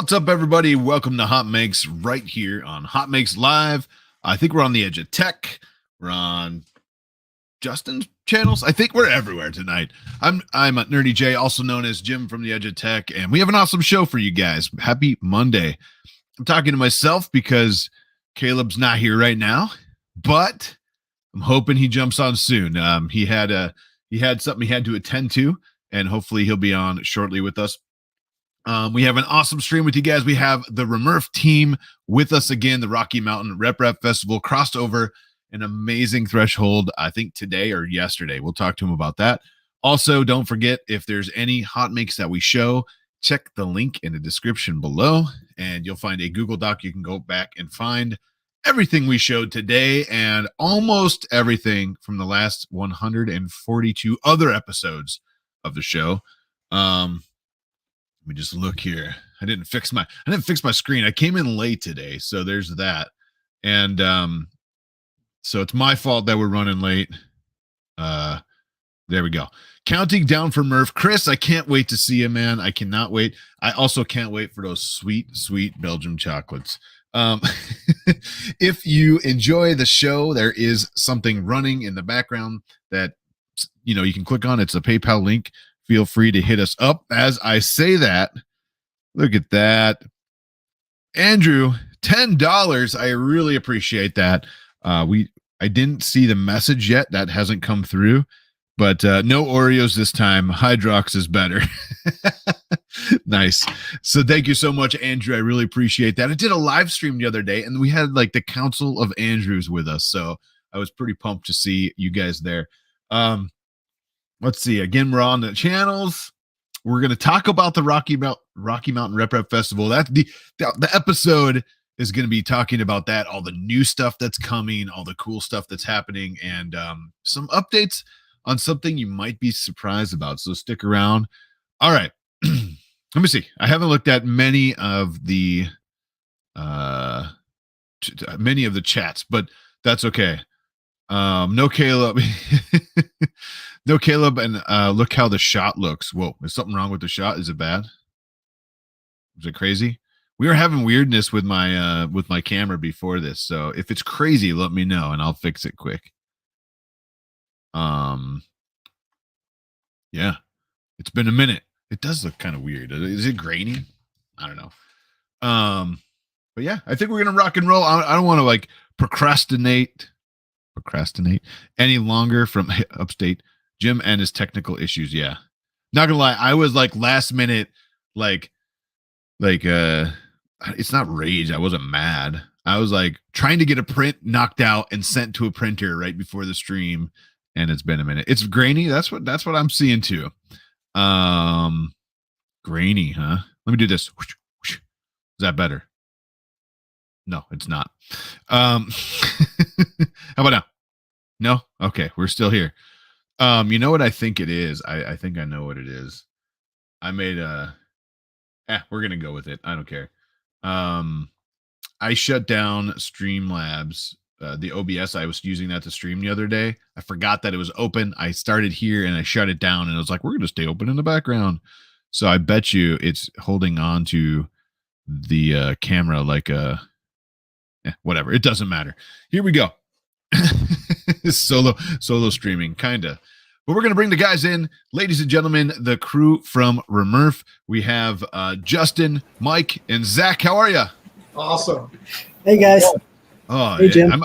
What's up, everybody? Welcome to HotMakes right here on HotMakes Live. I think we're on the edge of tech. We're on Justin's channels. I think we're everywhere tonight. I'm Nerdy J, also known as Jim from the Edge of Tech, and we have an awesome show for you guys. Happy Monday. I'm talking to myself because Caleb's not here right now, but I'm hoping he jumps on soon. He had something he had to attend to, and hopefully he'll be on shortly with us. We have an awesome stream with you guys. We have the RMRRF team with us again. The Rocky Mountain RepRap Festival crossed over an amazing threshold, I think today or yesterday. We'll talk to him about that. Also, don't forget, if there's any hot makes that we show, check the link in the description below, and you'll find a Google Doc. You can go back and find everything we showed today and almost everything from the last 142 other episodes of the show. Let me just look here. I didn't fix my screen. I came in late today, so there's that. And so it's my fault that we're running late. There we go. Counting down for Murph. Chris, I can't wait to see you, man. I cannot wait. I also can't wait for those sweet, sweet Belgium chocolates. If you enjoy the show, there is something running in the background that you can click on. It's a PayPal link. Feel free to hit us up as I say that. Look at that. Andrew, $10. I really appreciate that. I didn't see the message yet. That hasn't come through. But no Oreos this time. Hydrox is better. Nice. So thank you so much, Andrew. I really appreciate that. I did a live stream the other day, and we had like the Council of Andrews with us. So I was pretty pumped to see you guys there. Let's see. Again, we're on the channels. We're going to talk about the Rocky Mountain RepRap Festival. That's the episode is going to be talking about that, all the new stuff that's coming, all the cool stuff that's happening, and some updates on something you might be surprised about. So stick around. All right. Let me see. I haven't looked at many of the chats, but that's okay. No Caleb. No Caleb, and look how the shot looks. Whoa, is something wrong with the shot? Is it bad? Is it crazy? We were having weirdness with my camera before this, so if it's crazy, let me know and I'll fix it quick. Yeah, it's been a minute. It does look kind of weird. Is it grainy? I don't know. But yeah, I think we're gonna rock and roll. I don't want to like procrastinate any longer from upstate. Jim and his technical issues. Yeah. Not gonna lie. I was like last minute, like it's not rage. I wasn't mad. I was like trying to get a print knocked out and sent to a printer right before the stream. And it's been a minute. It's grainy. That's what I'm seeing too. Grainy, huh? Let me do this. Is that better? No, it's not. How about now? No? Okay. We're still here. You know what I think it is? I think I know what it is. I made we're gonna go with it. I don't care. I shut down Streamlabs, the OBS. I was using that to stream the other day. I forgot that it was open. I started here and I shut it down, and it was like, we're gonna stay open in the background. So I bet you it's holding on to the camera like whatever. It doesn't matter. Here we go. solo streaming, kinda. But we're gonna bring the guys in, ladies and gentlemen, the crew from RMRRF. We have Justin, Mike, and Zach. How are you? Awesome. Hey guys. Oh, hey, Jim.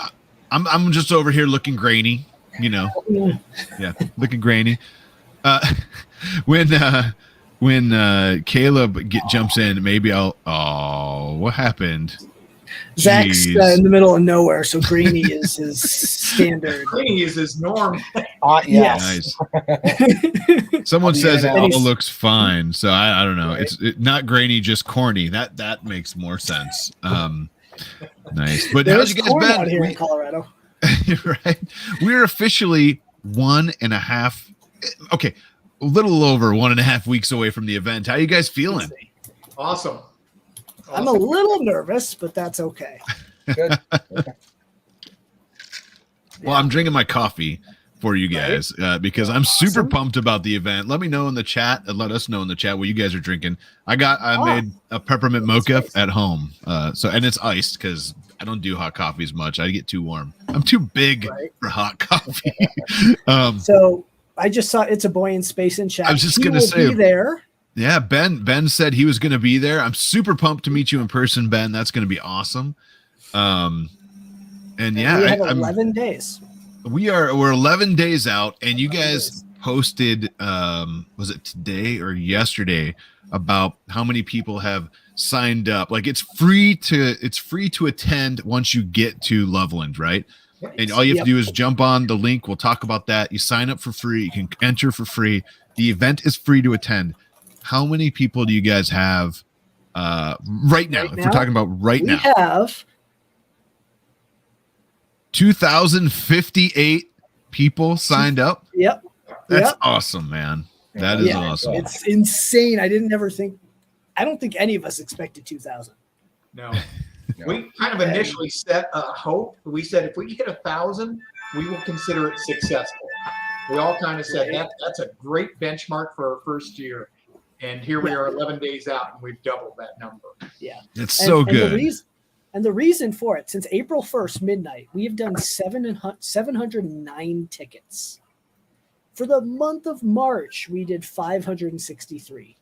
I'm just over here looking grainy, Yeah, looking grainy. When Caleb jumps in, maybe I'll. Oh, what happened? Zach's in the middle of nowhere, so grainy is his standard. Grainy is his norm. Yes. Nice. Someone says it all looks fine, so I don't know. Right. It's not grainy, just corny. That makes more sense. Nice. But There's how's you guys corn been? out here in Colorado. Right. We're officially 1.5. Okay, a little over 1.5 weeks away from the event. How you guys feeling? Awesome. I'm a little nervous, but that's okay. Good. Well, I'm drinking my coffee for you guys because I'm super Awesome. pumped about the event. Let me know in the chat and let us know in the chat what you guys are drinking. I made a peppermint mocha at home. And it's iced because I don't do hot coffees much. I get too warm. I'm too big for hot coffee. So I just saw It's a Boy in Space in chat. I was just He gonna will say be there. Yeah, Ben said he was gonna be there. I'm super pumped to meet you in person, Ben. That's gonna be awesome. And yeah, we have 11 days. We're 11 days out, and you guys posted was it today or yesterday about how many people have signed up. Like it's free to attend once you get to Loveland, right? And all you have to do is jump on the link. We'll talk about that. You sign up for free. You can enter for free. The event is free to attend. How many people do you guys have right now? If we're talking about right now, we have 2,058 people signed up. Yep. That's awesome, man. That is awesome. It's insane. I don't think any of us expected 2,000. No. We kind of initially set a hope. We said if we hit 1,000, we will consider it successful. We all kind of said that's a great benchmark for our first year. And here we are 11 days out, and we've doubled that number. Yeah. It's so good. The reason for it, since April 1st, midnight, we have done 709 tickets. For the month of March, we did 563.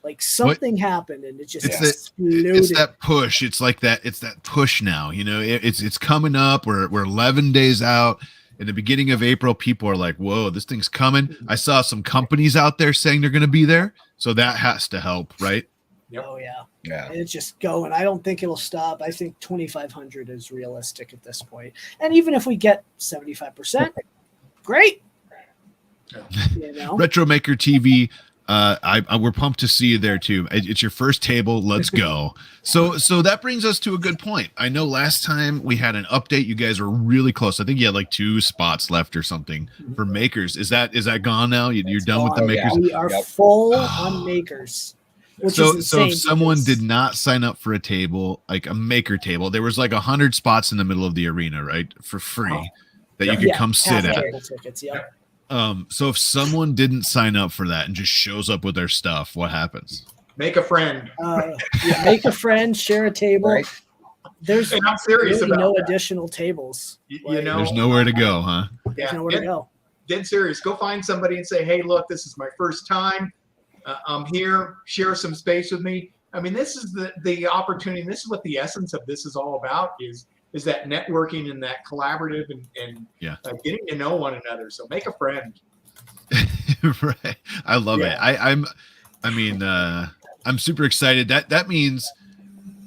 Like something happened, and it just exploded. It's that push. It's like that. It's that push now. You know, it's coming up. We're 11 days out. In the beginning of April, people are like, "Whoa, this thing's coming." I saw some companies out there saying they're going to be there, so that has to help, right? Yep. Oh yeah. Yeah. It's just going. I don't think it'll stop. I think 2,500 is realistic at this point. And even if we get 75%, great. You know? Retro Maker TV. We're pumped to see you there too. It's your first table. Let's go. So that brings us to a good point. I know last time we had an update. You guys were really close. I think you had like 2 spots left or something for makers. Is that gone now? You're done with the makers? We are full on makers. So if someone did not sign up for a table, like a maker table, there was like 100 spots in the middle of the arena, right, for free that you could come sit at. Tickets, So if someone didn't sign up for that and just shows up with their stuff, what happens? Make a friend. Make a friend, share a table. Right. There's I'm serious really about no that. additional tables. You know, There's nowhere to go, huh? There's nowhere to go. Dead serious. Go find somebody and say, "Hey, look, this is my first time. I'm here. Share some space with me." I mean, this is the opportunity. This is what the essence of this is all about. Is that networking and that collaborative and getting to know one another. So make a friend. Right. I love it. I'm super excited. That means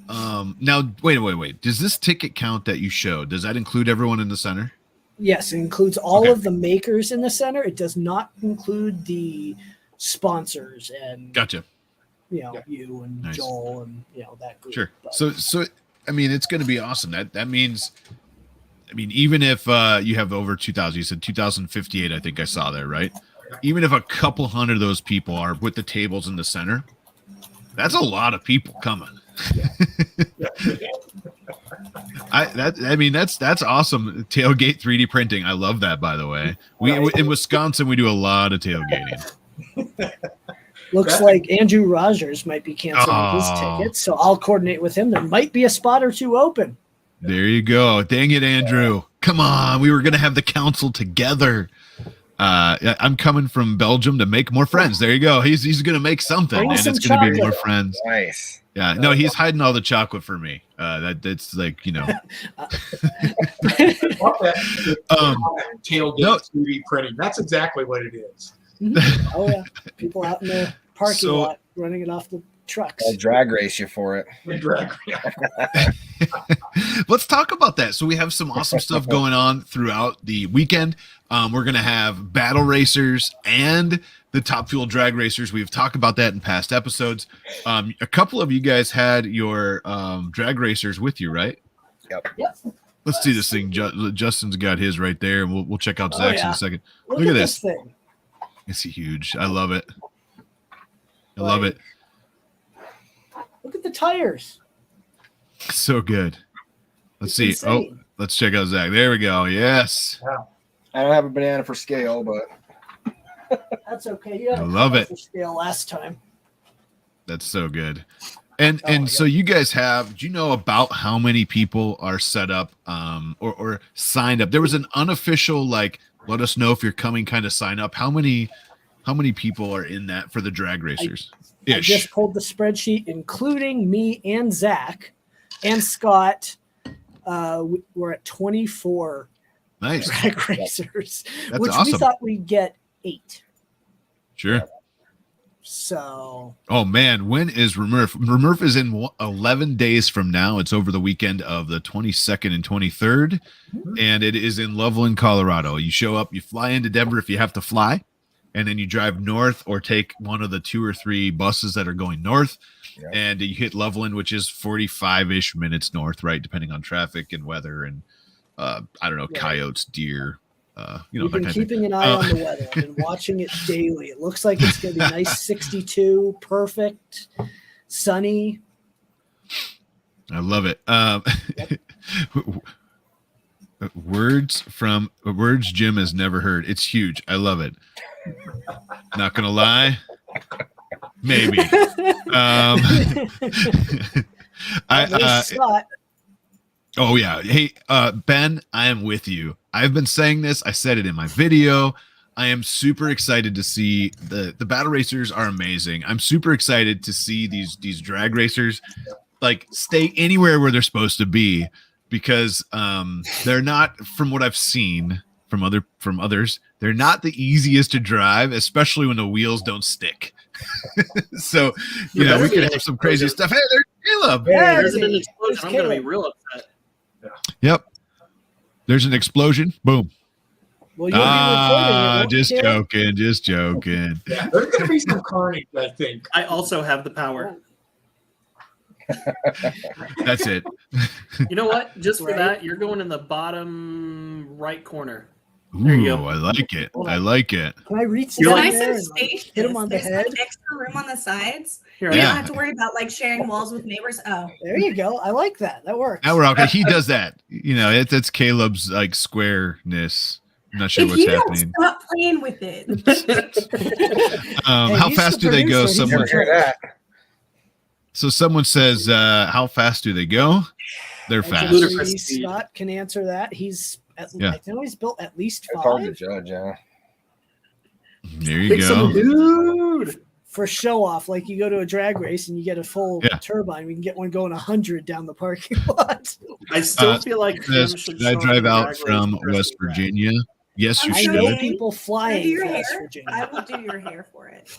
now wait. Does this ticket count that you showed? Does that include everyone in the center? Yes, it includes all of the makers in the center. It does not include the sponsors and Gotcha. you and Joel and that group. Sure. So I mean, it's going to be awesome. That means, even if you have over 2,000, you said 2,058, I think I saw there, right? Even if a couple hundred of those people are with the tables in the center, that's a lot of people coming. That's awesome. Tailgate 3D printing. I love that, by the way. In Wisconsin, we do a lot of tailgating. Looks like Andrew Rogers might be canceling his tickets, so I'll coordinate with him. There might be a spot or 2 open. There you go. Dang it, Andrew. Come on. We were going to have the council together. I'm coming from Belgium to make more friends. There you go. He's going to make something, and it's going to be more friends. Nice. Yeah. No, he's hiding all the chocolate for me. That's like, Tailgate 3D printing. That's exactly what it is. Oh yeah, people out in the parking lot running it off the trucks. I'll drag race you for it. Let's talk about that. So we have some awesome stuff going on throughout the weekend. We're going to have battle racers and the Top Fuel drag racers. We've talked about that in past episodes. A couple of you guys had your drag racers with you, right? Yep. Let's see this thing. Justin's got his right there, and we'll check out Zach's in a second. Look at this thing. It's huge. I love it. I love it. Look at the tires. So good. Let's see. Insane. Let's check out Zach. There we go. Yes. Wow. I don't have a banana for scale, but That's okay. You had I a love couple it. for scale last time. That's so good. And Oh, my so God. you guys have, do you know about how many people are set up or signed up? There was an unofficial, like, let us know if you're coming kind of sign up. How many people are in that for the drag racers? I just pulled the spreadsheet, including me and Zach and Scott. We're at 24 Nice. drag racers, That's which awesome. we thought we'd get 8. Sure. So, Oh man, when is RMRRF? RMRRF is in 11 days from now. It's over the weekend of the 22nd and 23rd, and it is in Loveland, Colorado. You show up, you fly into Denver if you have to fly, and then you drive north or take one of the 2 or 3 buses that are going north, and you hit Loveland, which is 45-ish minutes north, right, depending on traffic and weather and I don't know, coyotes, deer. we've that been kind of keeping an eye on the weather. I've been watching it daily. It looks like it's going to be nice 62, perfect, sunny. I love it. Words Jim has never heard. It's huge. I love it. Not gonna lie, maybe. Scott. Oh yeah. Hey, Ben, I am with you. I've been saying this. I said it in my video. I am super excited to see the battle racers are amazing. I'm super excited to see these drag racers like stay anywhere where they're supposed to be, because they're not, from what I've seen from others, they're not the easiest to drive, especially when the wheels don't stick. So we could have some crazy stuff. Hey, there's Caleb. Yeah, There's an explosion. there's I'm going to be Caleb. real upset. Yep. There's an explosion. Boom. Well, you'll be recording it, won't you, Just Caleb? joking. Just joking. Yeah, there's going to be some carnage, I think. I also have the power. That's it. You know what? Just for Right. that, you're going in the bottom right corner. There you Ooh, go. I like it. I like it. Can I reach You're down like- nice there and and like, spacious. hit him on the There's head? like extra room on the sides. Here, You Yeah. don't have to worry about like sharing walls with neighbors. Oh, There you go. I like that. That works. Now we're okay. He does that. That's Caleb's like squareness. I'm not sure if what's you don't happening. stop playing with it, Hey, How he's fast the do they go? producer. He's Someone, in charge. that. so someone says, how fast do they go? They're fast. Actually, Ludicrous speed. Scott can answer that. He's Yeah. I know he's built at least It's hard to 5 judge, yeah. There you Pick go. some dude. for show off. Like you go to a drag race and you get a full Yeah. turbine. We can get one going 100 down the parking lot. I still Uh, feel like Tim Says, should should I show up drive in a out drag from race dressed West in drag. Virginia? Yes, you I should. know Okay. people I do flying your from West hair. I Virginia. will do your hair for it.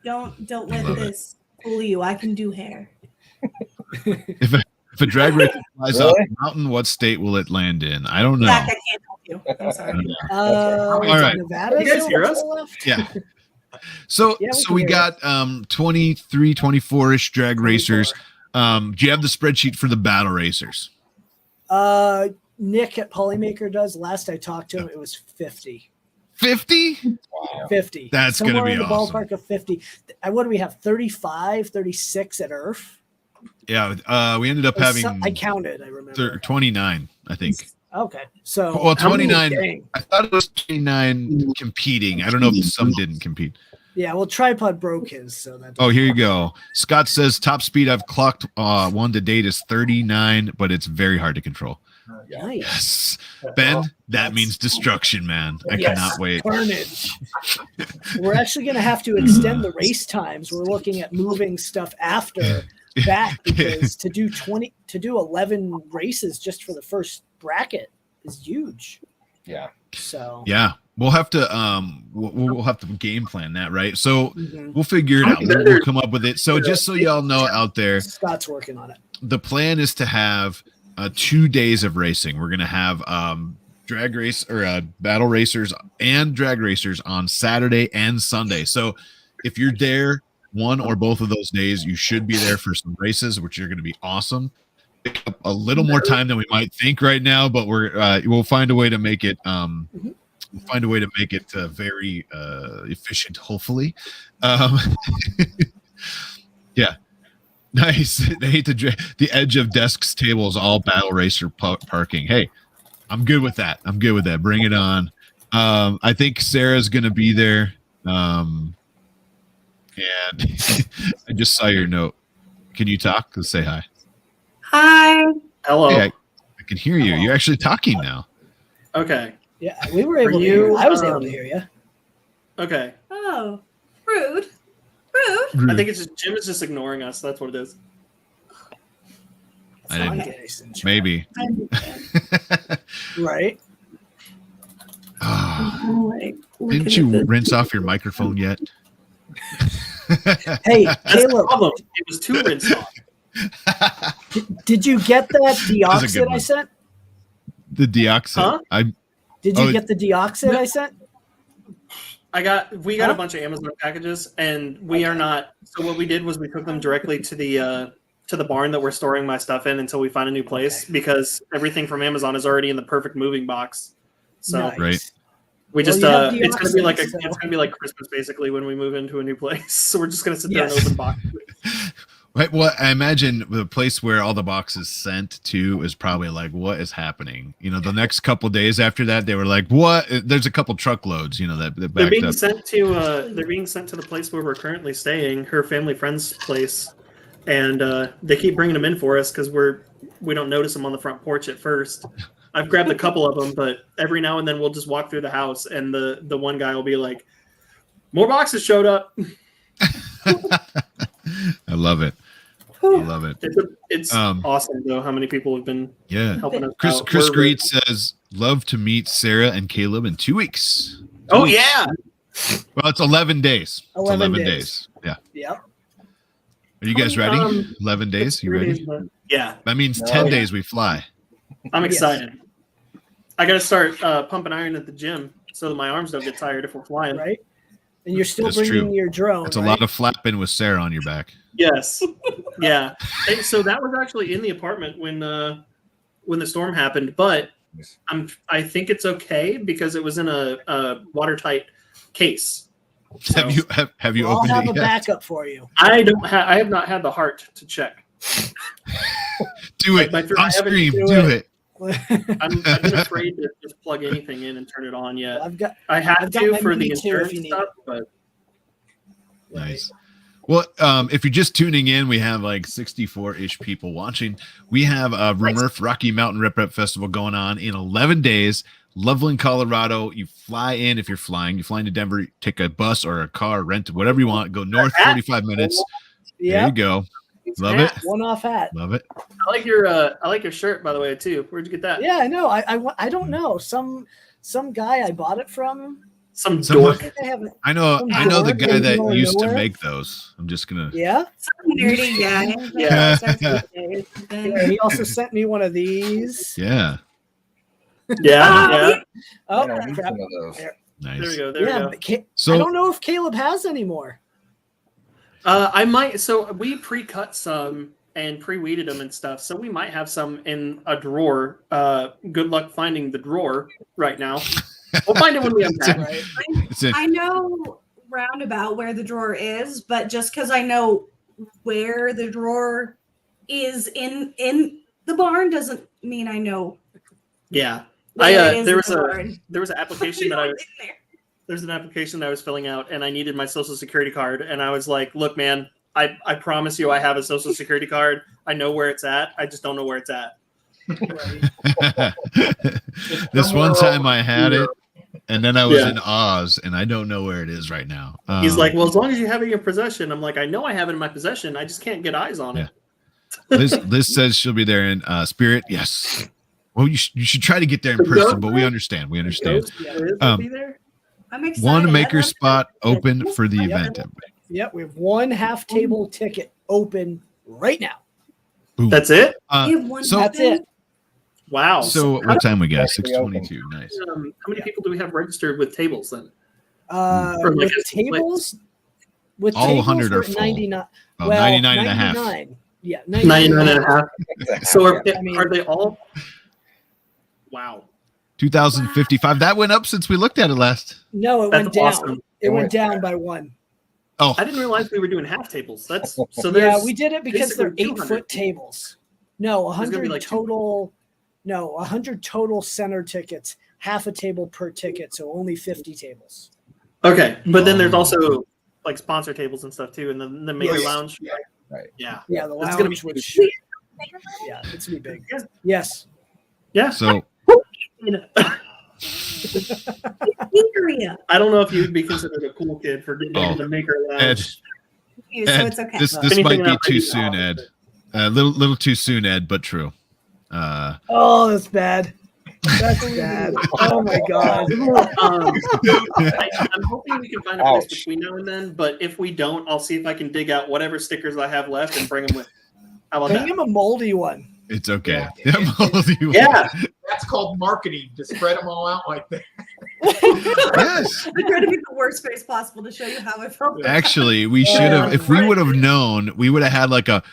Don't let Love it. this fool you. I can do hair. If a drag race flies Really? off the mountain, what state will it land in? I don't know. Zach, I can't help you. I'm sorry. All right. Nevada. You guys hear us? Left? Yeah. So Yeah, we so can we hear got 23, 24-ish drag racers. 24. Do you have the spreadsheet for the battle racers? Nick at Polymaker does. Last I talked to him, it was 50. 50? 50. That's gonna Somewhere be in the awesome. ballpark of 50. What do we have? 35, 36 at Earth. Yeah, we ended up having I counted. I remember. 29, I think. Okay, so Well, how many- 29. dang. I thought it was 29 competing. I don't know if some didn't compete. Yeah, well, Tripod broke his, so that. Oh, here you go. Scott says top speed I've clocked one to date is 39, but it's very hard to control. Nice. Yes. Ben, that means destruction, man. I Yes. cannot wait. Carnage. We're actually going to have to extend the race times. We're looking at moving stuff after back because to do 11 races just for the first bracket is huge. Yeah. So Yeah. We'll have to we'll have to game plan that, right? So mhm. we'll figure it out. We'll come up with it. So just so y'all know out there, Scott's working on it. the plan is to have 2 days of racing. We're gonna have drag race or battle racers and drag racers on Saturday and Sunday. So if you're there one or both of those days, you should be there for some races, which are going to be awesome. Take up a little more time than we might think right now, but we'll find a way to make it very efficient, hopefully. Yeah. Nice. They hate the edge of desks, tables, all battle racer parking. Hey, I'm good with that. Bring it on. I think Sarah's gonna be there. And I just saw your note. Can you talk? Let's say hi. Hi. Hello. Hey, I can hear you. You're actually talking now. Okay. Yeah, we were able to hear you. I was able to hear you. Okay. Oh, rude. Rude. I think it's just Jim is just ignoring us. That's what it is. I didn't. Jason. Maybe. Right. Ah, Like, didn't you rinse off your microphone yet? Hey, That's the Caleb, problem. It was too rinsed off. did you get that That's a good deoxit I one. sent? The deoxit. Huh? Did you Oh, get the deoxit I sent? We got Huh? a bunch of Amazon packages, and we are not. So what we did was we took them directly to the barn that we're storing my stuff in until we find a new place, because everything from Amazon is already in the perfect moving box. So Nice. Right. we just Well, you have it's gonna be like deoxit, so- it's gonna be like Christmas basically when we move into a new place. So we're just gonna sit there and Yes. open boxes. Right. Well, I imagine the place where all the boxes sent to is probably like, what is happening? You know, the next couple days after that, they were like, what? There's a couple truckloads, you know, that They're backed being up. sent to the place where we're currently staying, her family friend's place, and they keep bringing them in for us because we don't notice them on the front porch at first. I've grabbed a couple of them, but every now and then we'll just walk through the house, and the one guy will be like, "More boxes showed up." I love it. I love it. It's Um, awesome though how many people have been Yeah. helping us Chris out. Chris We're- Greet says, love to meet Sarah and Caleb in 2 weeks. 2 Oh weeks. yeah, Well, it's 11 days. It's 11 11 days. days. Yeah. Yep. Are you guys ready? 11 days? it's You 3 ready? days, but- yeah, That means No. 10 days we fly. I'm Yes. excited. I got to start pumping iron at the gym so that my arms don't get tired if we're flying. Right. And you're still That's bringing true. your drone. That's a right? lot of flapping with Sarah on your back. Yes. Yeah. And so that was actually in the apartment when the storm happened, but I think it's okay because it was in a watertight case. So Have you I'll opened have it a yet? backup for you. I have not had the heart to check. Do it My- on I haven't- stream. do Do it. I've been afraid to just plug anything in and turn it on yet. I've got I have I've got to my for the Mini too, if insurance you need stuff, but Nice. Well, if you're just tuning in, we have like 64-ish people watching. We have RMRRF Rocky Mountain RepRap Festival going on in 11 days. Loveland, Colorado. You fly in if you're flying. You fly into Denver, take a bus or a car, rent whatever you want. Go north 45 minutes. There yeah, you go. Love it. one-off hat. Love it. I like your shirt by the way too. Where'd you get that? Yeah, I know. I don't know. Some guy I bought it from. Some Someone- dork. I haven't. I know the Dork guy in the that middle of used to nowhere. make those. I'm just gonna Yeah. Some nerdy guy. Yeah. Yeah, he also sent me one of these. yeah. Yeah. Oh, I don't need crap. some of those. There Nice. we go. There Yeah, we go. but I So don't know if Caleb has any more. I might. So we pre-cut some and pre-weeded them and stuff. So we might have some in a drawer. Good luck finding the drawer right now. We'll find it when we unpack. Right. it's in, I know roundabout where the drawer is, but just because I know where the drawer is in the barn doesn't mean I know Yeah. where it is There in was the a barn. there was an application that I I know was it's in there. there's an application that I was filling out and I needed my social security card and I was like, look, man, I promise you I have a social security card. I know where it's at. I just don't know where it's at. this one time I had it, and then I was Yeah. in Oz, and I don't know where it is right now. He's like, well, as long as you have it in your possession. I'm like, I know I have it in my possession. I just can't get eyes on it. Liz says she'll be there in spirit. Yes. Well, you should try to get there in person, but we understand. We understand. Ghost Liz will Um, be there? I'm excited. One maker That's- spot open for the Yep. event. Yep, we have one half table ticket open right now. Boom. That's it? You have one so- That's it. Wow. So how, what time we got? Actually open. 6:22. Nice. how many people do we have registered with tables then? With like a tables, with All tables 100 are we're at full. 99. Oh, Well, 99 and a half. 99. Yeah, 99 and a half. So are, I mean- are they all? Wow. 2,055. That went up since we looked at it last. No, it That's went down. awesome. It went down by one. Oh, I didn't realize we were doing half tables. That's so Yeah, there's we did it because they're basically 8-foot 200 tables. No, There's gonna be 100 like total. No, 100 total center tickets. half a table per ticket, so only 50 tables. Okay, but then there's also like sponsor tables and stuff too, and the Maker Yes. Lounge. Yeah. Right. Yeah. Yeah, the It's gonna be lounge, which yeah, it's gonna be big. Yeah. Yes. Yeah. So I don't know if you would be considered a cool kid for getting into the Maker Ed, Lounge. So Ed, it's okay. this Anything might be else I too do soon, now. Ed. A little too soon, Ed, but true. Oh, that's bad. That's bad. Oh my god. I'm hoping we can find a place Ouch. between now and then, but if we don't, I'll see if I can dig out whatever stickers I have left and bring them with. How about Bring that? him a moldy one. It's okay. Yeah. Yeah. That's called marketing, to spread them all out like that. Yes. I tried to make the worst face possible to show you how I felt. Actually, we should have. If we would have known, we would have had like a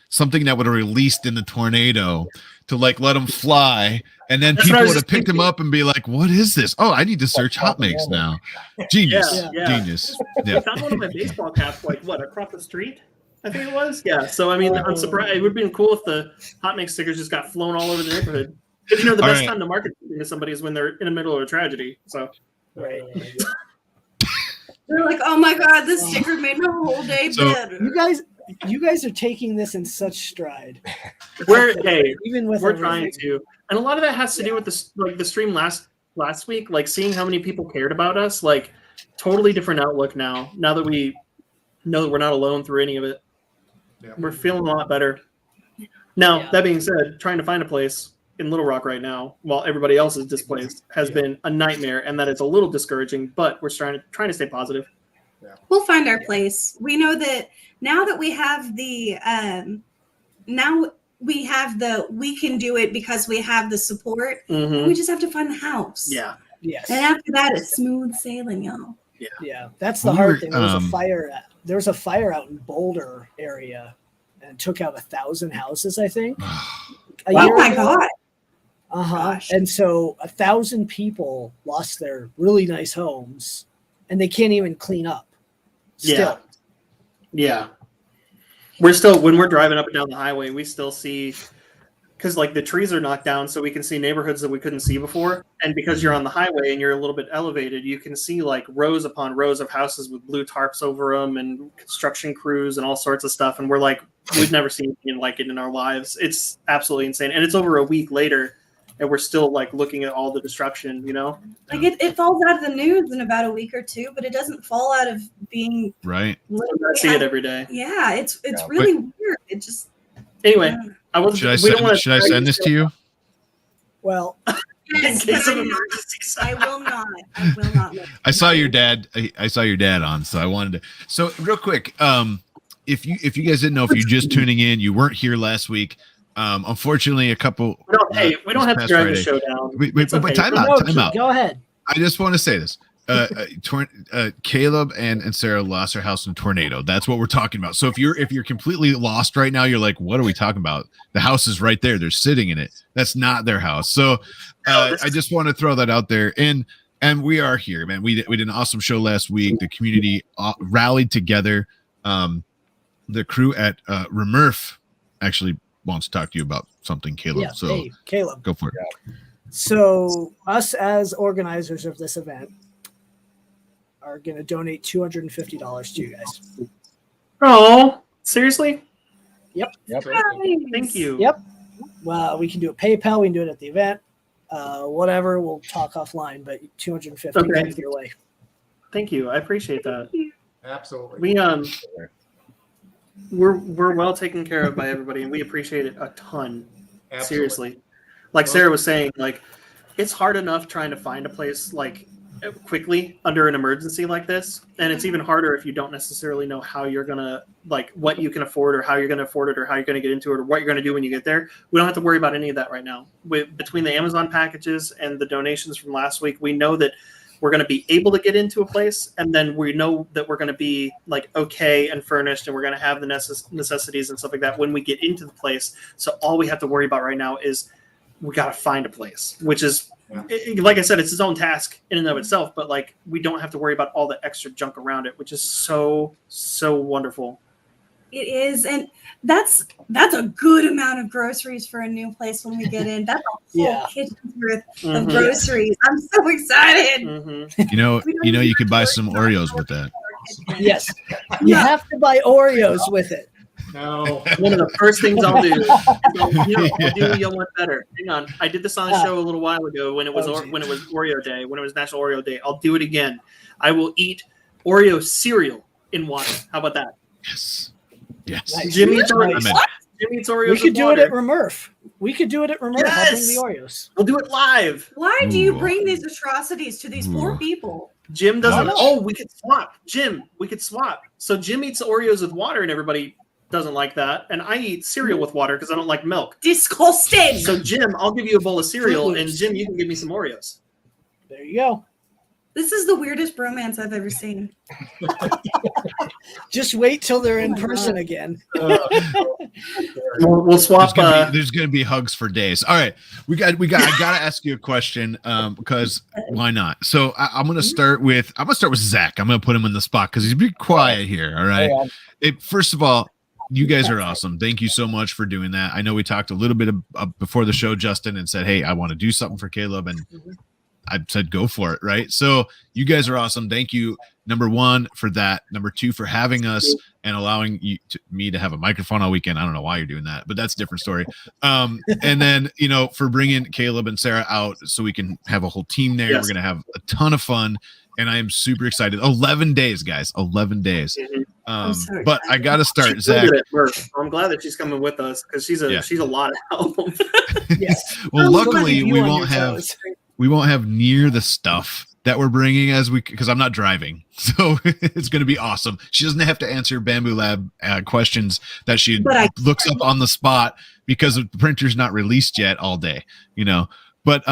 something that would have released in the tornado to like let them fly, and then That's what I people was would have just picked them thinking. up and be like, "What is this? Oh, I need to search HotMakes now." Genius, Yeah. genius. I Yeah. found one of my baseball caps, like what, across the street? I think it was. Yeah. So I mean, I'm surprised. It would have been cool if the HotMakes stickers just got flown all over the neighborhood. Because the All best right. time to market to somebody is when they're in the middle of a tragedy. So Right. They're like, oh my god, this sticker made my whole day So- better. You guys are taking this in such stride. Even with we're everything. trying to, and a lot of that has to do with the stream last week, like seeing how many people cared about us. Like, totally different outlook now. Now that we know that we're not alone through any of it, Yeah. we're feeling a lot better. Now, Yeah. that being said, trying to find a place in Little Rock right now, while everybody else is displaced, has been a nightmare, and that is a little discouraging. But we're trying to stay positive. We'll find our place. We know that now that we have the we can do it because we have the support. Mhm. We just have to find the house. Yeah. Yes. And after that, it's smooth sailing, y'all. Yeah, that's the We hard were, thing. There was um, a fire. There was a fire out in Boulder area, and took out 1,000 houses. I think. Oh my god! Gosh. And so 1,000 people lost their really nice homes, and they can't even clean up. Still. Yeah. We're still, when we're driving up and down the highway, we still see, because like the trees are knocked down, so we can see neighborhoods that we couldn't see before. And because you're on the highway and you're a little bit elevated, you can see like rows upon rows of houses with blue tarps over them and construction crews and all sorts of stuff. And we're like, we've never seen anything like it in our lives. It's absolutely insane. And it's over a week later, and we're still like looking at all the destruction, you know? Like it falls out of the news in about a week or two, but it doesn't fall out of being Right. I literally see it every day. Yeah, it's Yeah. really weird. It just Anyway, I wasn't. Should I we don't wanna send this to you? Well, in yes, case of but emergencies? I will not. I will not. Let I saw your dad. I saw your dad on, so I wanted to. So real quick, if you guys didn't know, if you're just tuning in, you weren't here last week. Unfortunately, a couple. We don't have to this past drag the Friday- show down. Wait, It's but okay. time no, out. go ahead. I just want to say this. Caleb and Sarah lost their house in a tornado. That's what we're talking about. So if you're completely lost right now, you're like, what are we talking about? The house is right there. They're sitting in it. That's not their house. So I just want to throw that out there. And we are here, man. We did an awesome show last week. The community rallied together. The crew at RMRRF actually wants to talk to you about something, Caleb. Yeah. So Hey, Caleb. go for it. So us as organizers of this event are going to donate $250 to you guys. Oh, seriously? Nice. Thank you. Yep. Well, we can do a PayPal. We can do it at the event. Whatever. We'll talk offline, but 250 Okay. comes your way. Thank you. I appreciate that. Absolutely. We're well taken care of by everybody, and we appreciate it a ton. Absolutely. Seriously. Like Sarah was saying, like it's hard enough trying to find a place like quickly under an emergency like this, and it's even harder if you don't necessarily know how you're gonna like what you can afford or how you're gonna afford it or how you're gonna get into it or what you're gonna do when you get there. We don't have to worry about any of that right now. Between the Amazon packages and the donations from last week, we know that we're going to be able to get into a place, and then we know that we're going to be like okay and furnished, and we're going to have the necessities and stuff like that when we get into the place. So all we have to worry about right now is we got to find a place, which is like I said, it's its own task in and of itself, but like we don't have to worry about all the extra junk around it, which is so wonderful. It is, and that's a good amount of groceries for a new place when we get in. That's a whole kitchen worth of groceries. I'm so excited. You could buy some Oreos with that. Yes, you have to buy Oreos with it. No. One of the first things I'll do. I'll do You'll Want Better. Hang on, I did this on a show a little while ago when it was Oreo Day, when it was National Oreo Day. I'll do it again. I will eat Oreo cereal in water. How about that? Yes. Nice. Jim eats Oreos. Nice. Jim eats Oreos. We could do water. it at RMRRF. I'll bring the Oreos. We'll do it live. Why do you bring these atrocities to these poor people? Jim doesn't. Oh, we could swap. Jim, we could swap. So Jim eats Oreos with water, and everybody doesn't like that. And I eat cereal with water because I don't like milk. Disgusting. So Jim, I'll give you a bowl of cereal, and Jim, you can give me some Oreos. There you go. This is the weirdest bromance I've ever seen. Just wait till they're in person again. We'll swap. There's gonna be hugs for days. All right, we got. I gotta ask you a question because why not? So I'm gonna start with Zach. I'm gonna put him in the spot because he's pretty quiet here. All right. First of all, you guys are awesome. Thank you so much for doing that. I know we talked a little bit before the show, Justin, and said, hey, I want to do something for Caleb, and I said, go for it. Right. So you guys are awesome. Thank you. Number one, for that. Number two, for having us and allowing me to have a microphone all weekend. I don't know why you're doing that, but that's a different story. And then, for bringing Caleb and Sarah out so we can have a whole team there. Yes. We're going to have a ton of fun. And I am super excited. 11 days, guys. 11 days. But I got to start, Zach. I'm glad that she's coming with us because she's a lot of help. Yes. Well, luckily we won't have near the stuff that we're bringing because I'm not driving. So it's going to be awesome. She doesn't have to answer Bamboo Lab questions that she looks up on the spot because the printer's not released yet all day, But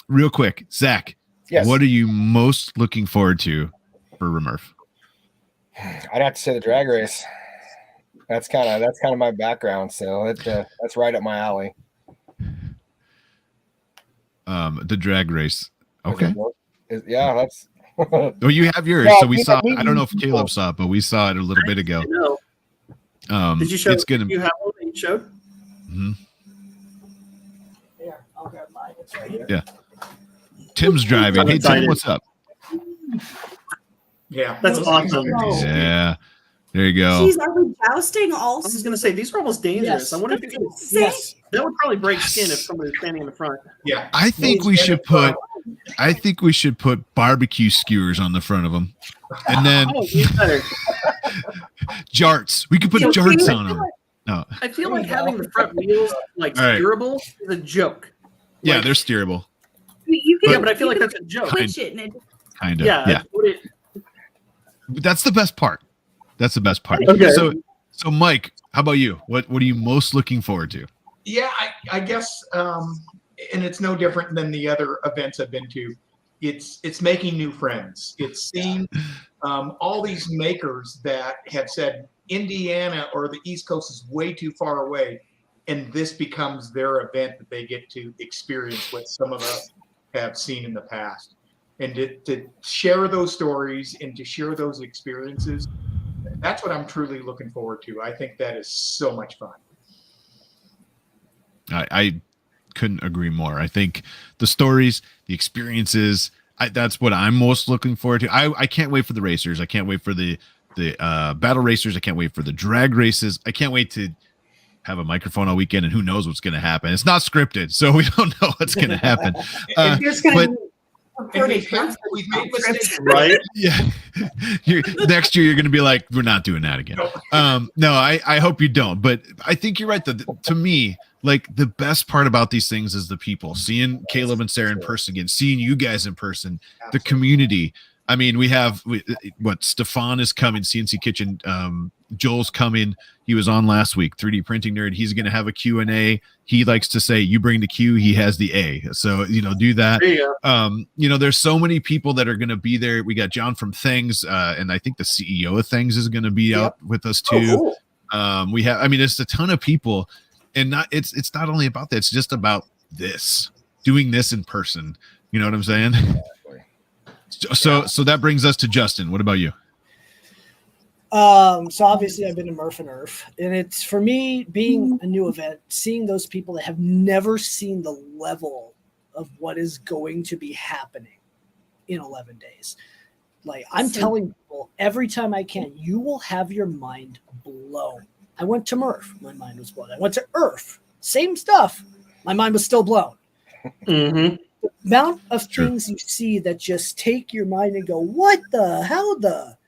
real quick, Zach, what are you most looking forward to for RMRRF? I'd have to say the drag race. That's kind of my background, so that's right up my alley. The drag race. Okay. That's. Well, you have yours, so we saw. I don't know if Caleb saw it, but we saw it a little bit ago. Did you show? It's gonna. You have one that you showed. Mm-hmm. Here, I'll grab mine. It's right here. Yeah. Tim's driving. Hey, Tim, what's up? Yeah, that's awesome. Yeah. There you go. Jeez, are we jousting also? I was going to say, these are almost dangerous. Yes. I wonder if you can. Yes. That would probably break skin if somebody's standing in the front. Yeah. I think we should put barbecue skewers on the front of them. And then jarts. We could put jarts on them. No. I feel like having the front wheels steerable is a joke. Yeah, they're steerable. But I feel like that's a joke. Kind of. Yeah. That's the best part. Okay. So Mike, how about you? What are you most looking forward to? Yeah, I guess, and it's no different than the other events I've been to. It's making new friends. It's seeing all these makers that have said Indiana or the East Coast is way too far away, and this becomes their event that they get to experience what some of us have seen in the past. And to share those stories and to share those experiences, that's what I'm truly looking forward to. I think that is so much fun. I couldn't agree more. I think the stories, the experiences, that's what I'm most looking forward to. I can't wait for the racers. I can't wait for the battle racers. I can't wait for the drag races. I can't wait to have a microphone all weekend, and who knows what's going to happen. It's not scripted, so we don't know what's going to happen. We've made mistakes, right? Yeah. Next year, you're going to be like, we're not doing that again. No, I hope you don't. But I think you're right. To me, like, the best part about these things is the people. Seeing Caleb and Sarah in person again, seeing you guys in person, the community. I mean, we have Stefan is coming, CNC Kitchen. Joel's coming. He was on last week, 3D Printing Nerd. He's going to have a Q&A. He likes to say, you bring the Q, he has the A. So, do that. There's so many people that are going to be there. We got John from Things, and I think the CEO of Things is going to be out with us too. We have, it's a ton of people, and it's not only about that. It's just about doing this in person. You know what I'm saying? So that brings us to Justin. What about you? So obviously I've been to Murph and Earth, and it's for me being a new event, seeing those people that have never seen the level of what is going to be happening in 11 days. Like I'm telling people every time I can, you will have your mind blown. I went to Murph, my mind was blown. I went to Earth, same stuff, my mind was still blown. Mm-hmm. The amount of things you see that just take your mind and go, what the hell that's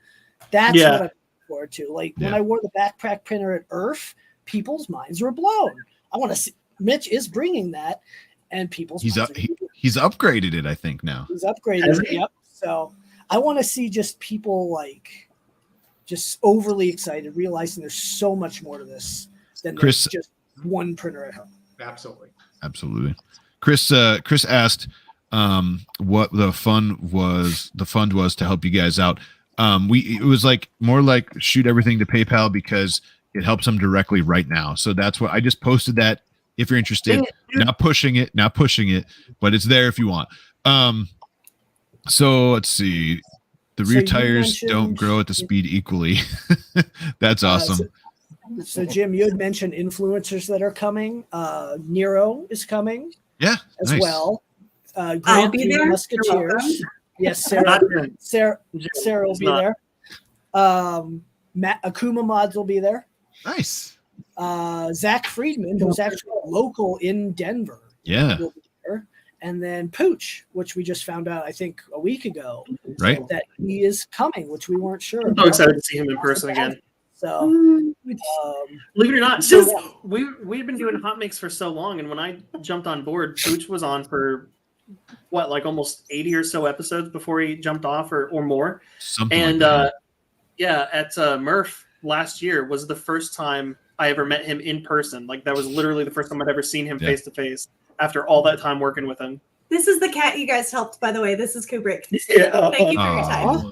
what I'm looking forward to. Like when I wore the backpack printer at Earth, people's minds were blown. I want to see Mitch is bringing that, and people's he's upgraded it, I think now. He's upgraded it, yep. So I want to see just people like just overly excited, realizing there's so much more to this than just one printer at home. Absolutely. Chris asked what the fund was to help you guys out. It was like more like shoot everything to PayPal because it helps them directly right now. So that's what I just posted that if you're interested. Not pushing it, but it's there if you want. So let's see. The rear tires don't grow at the speed equally. That's awesome. So Jim, you had mentioned influencers that are coming. Nero is coming. Yeah, as well. I'll be there. Musketeers. Yes, Sarah will be there. Akuma Mods will be there. Nice. Zach Friedman, who's actually local in Denver. Yeah. Will be there. And then Pooch, which we just found out, I think, a week ago. Right. That he is coming, which we weren't sure. I'm so excited to see him in person again. So, believe it or not, so we've been doing HotMakes for so long, and when I jumped on board, Pooch was on for like almost 80 or so episodes before he jumped off, or more. Something like that. At Murph last year was the first time I ever met him in person. Like that was literally the first time I'd ever seen him face to face after all that time working with him. This is the cat you guys helped, by the way. This is Kubrick. Yeah. Thank you for your time.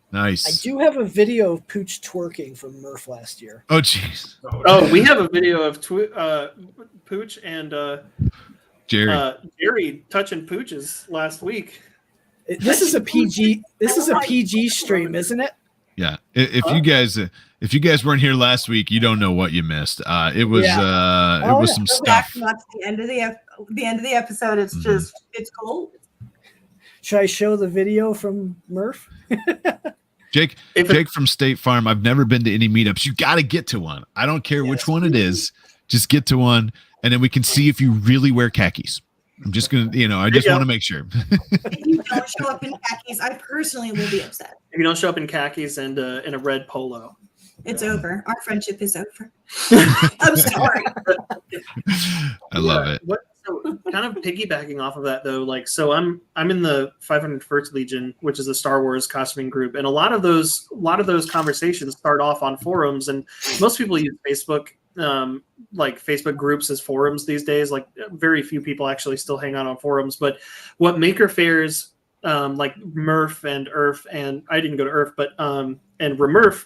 Nice. I do have a video of Pooch twerking from Murph last year. Oh, jeez. Oh, we have a video of Pooch and Jerry touching Pooches last week. This is a PG. This is a PG stream, isn't it? Yeah. If you guys weren't here last week, you don't know what you missed. It was some stuff. That's the end of the episode. It's just it's cool. Should I show the video from Murph? Jake from State Farm. I've never been to any meetups. You got to get to one. I don't care which one it is. Just get to one, and then we can see if you really wear khakis. I'm just gonna, I just want to make sure. If you don't show up in khakis, I personally will be upset. If you don't show up in khakis and in a red polo, it's over. Our friendship is over. I'm sorry. I love it. So kind of piggybacking off of that though, like, so I'm in the 501st Legion, which is a Star Wars costuming group, and a lot of those conversations start off on forums, and most people use Facebook, like Facebook groups as forums these days. Like very few people actually still hang out on forums. But what maker fairs, like Murph and Earth, and I didn't go to Earth, but and Remurf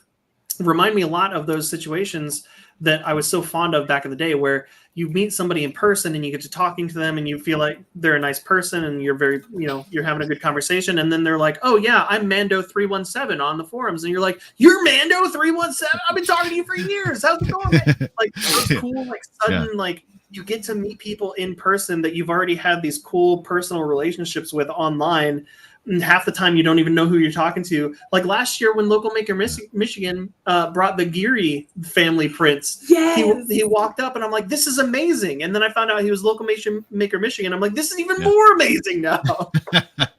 remind me a lot of those situations that I was so fond of back in the day, where you meet somebody in person and you get to talking to them and you feel like they're a nice person and you're very, you're having a good conversation. And then they're like, oh yeah, I'm Mando317 on the forums. And you're like, you're Mando317? I've been talking to you for years. How's it going, man? Like, those cool, like sudden, like you get to meet people in person that you've already had these cool personal relationships with online. And half the time you don't even know who you're talking to. Like last year when Local Maker Michigan brought the Geary family prints, he walked up and I'm like, this is amazing. And then I found out he was Local Maker Michigan. I'm like, this is even more amazing now.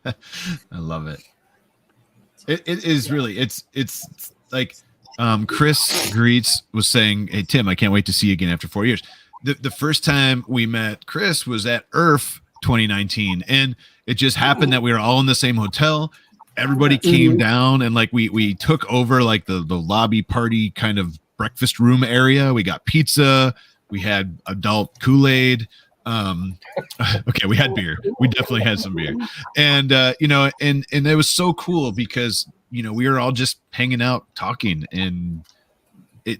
I love it. It is really, it's like Chris Greets was saying, hey, Tim, I can't wait to see you again after 4 years. The first time we met Chris was at Earth 2019, and it just happened that we were all in the same hotel. Everybody came down, and like we took over like the lobby party kind of breakfast room area. We got pizza, we had adult Kool-Aid. Okay, we had beer. We definitely had some beer, and and it was so cool because we were all just hanging out, talking, and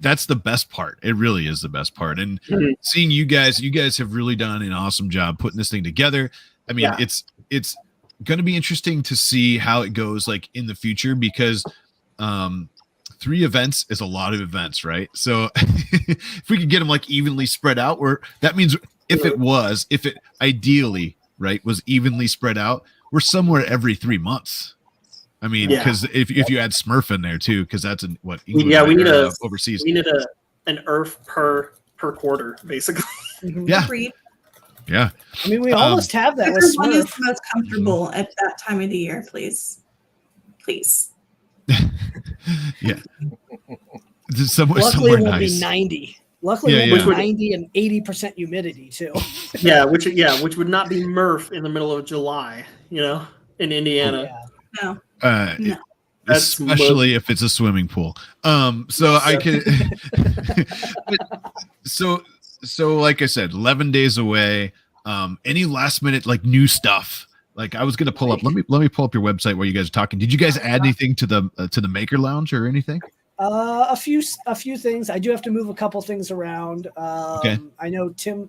that's the best part. It really is the best part. And seeing you guys have really done an awesome job putting this thing together. I mean, it's going to be interesting to see how it goes like in the future, because 3 events is a lot of events, right? So if we could get them like evenly spread out, that means if it ideally, right, was evenly spread out, we're somewhere every 3 months. I mean, because if you add Smurf in there too, because that's what England we need overseas. We need an ERF per quarter, basically. Yeah. Yeah. I mean, we almost have that with Whichever one is Smurf. the most comfortable at that time of the year, please. Please. Yeah. Somewhere Luckily, it won't nice. be 90. Luckily, it won't be 90 and 80% humidity too. which would not be Murph in the middle of July, in Indiana. No. No. Especially if it's a swimming pool. So I could. so like I said, 11 days away. Any last minute like new stuff? Like I was gonna pull up. Let me pull up your website while you guys are talking. Did you guys add anything to the Maker Lounge or anything? A few things. I do have to move a couple things around. Okay. I know Tim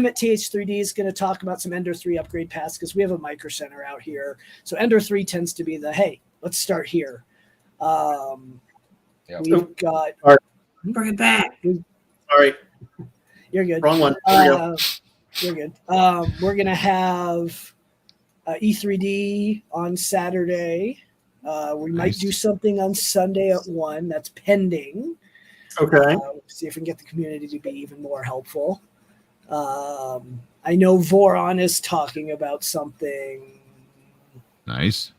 at TH3D is going to talk about some Ender 3 upgrade paths because we have a micro center out here. So Ender 3 tends to be hey, let's start here. We've got. Bring it back. All right. You're good. Wrong one. You're good. We're gonna have E3D on Saturday. We might do something on Sunday at 1. That's pending. Okay. See if we can get the community to be even more helpful. I know Voron is talking about something. Nice.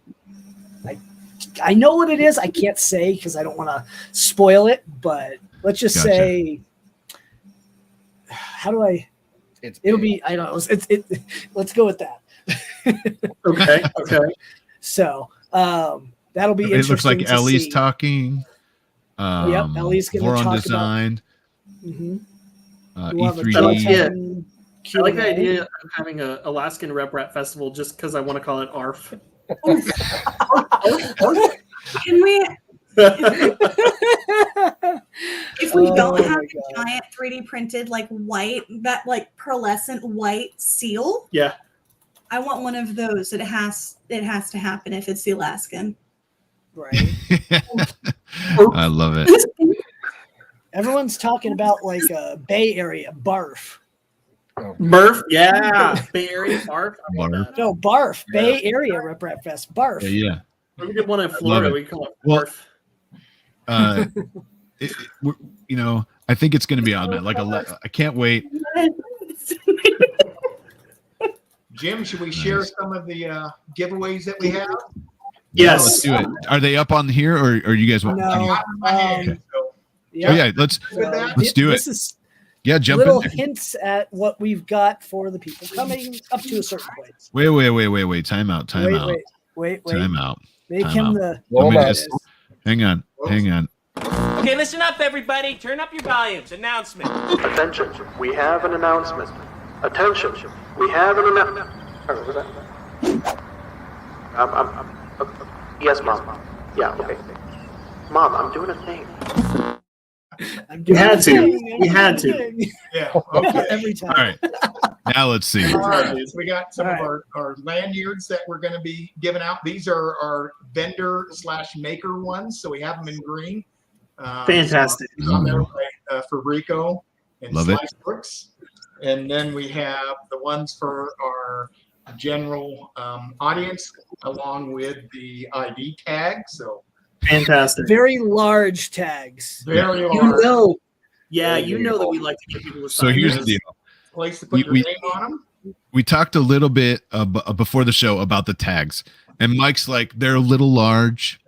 I know what it is. I can't say because I don't want to spoil it, but let's just say, how do I? It'll be. I don't know. Let's go with that. Okay. So that'll be interesting. It looks like Ellie's talking. Yep, Ellie's going to talk about design. We'll E3D. I like the idea of having a Alaskan RepRap Festival just because I want to call it ARF. Can we? If we don't have a giant 3D printed white, that pearlescent white seal, I want one of those. It has to happen if it's the Alaskan. Right. I love it. Everyone's talking about a Bay Area barf. Barf, Bay Area barf. No, barf. Bay Area RepRap Fest barf. Yeah. We did one in Florida. We call it barf. I think it's going to be on that. I can't wait. Jim, should we share some of the giveaways that we have? Yes. Let's do it. Are they up on here or you guys want? No. Let's do it. This is jump little in there. hints at what we've got for the people coming up to a certain point. Wait. Time out. Wait. Time out. Make him the. Hang on. Okay, listen up, everybody. Turn up your volumes. Announcement. Attention, we have an announcement. Attention, we have an announcement. What was that? Yes, Mom. Yeah, okay. Mom, I'm doing a thing. You had to. Yeah. Okay. Every time. All right. Now let's see. All right. So we got some of our lanyards that we're going to be giving out. These are our vendor/maker ones. So we have them in green. Fantastic. On there by Fabrico and Love Slice Brooks. And then we have the ones for our general audience along with the ID tag. So fantastic. Very large tags. Very large. You know that we like to give people a So here's the deal. Place to put your name on them. We talked a little bit before the show about the tags, and Mike's like, they're a little large.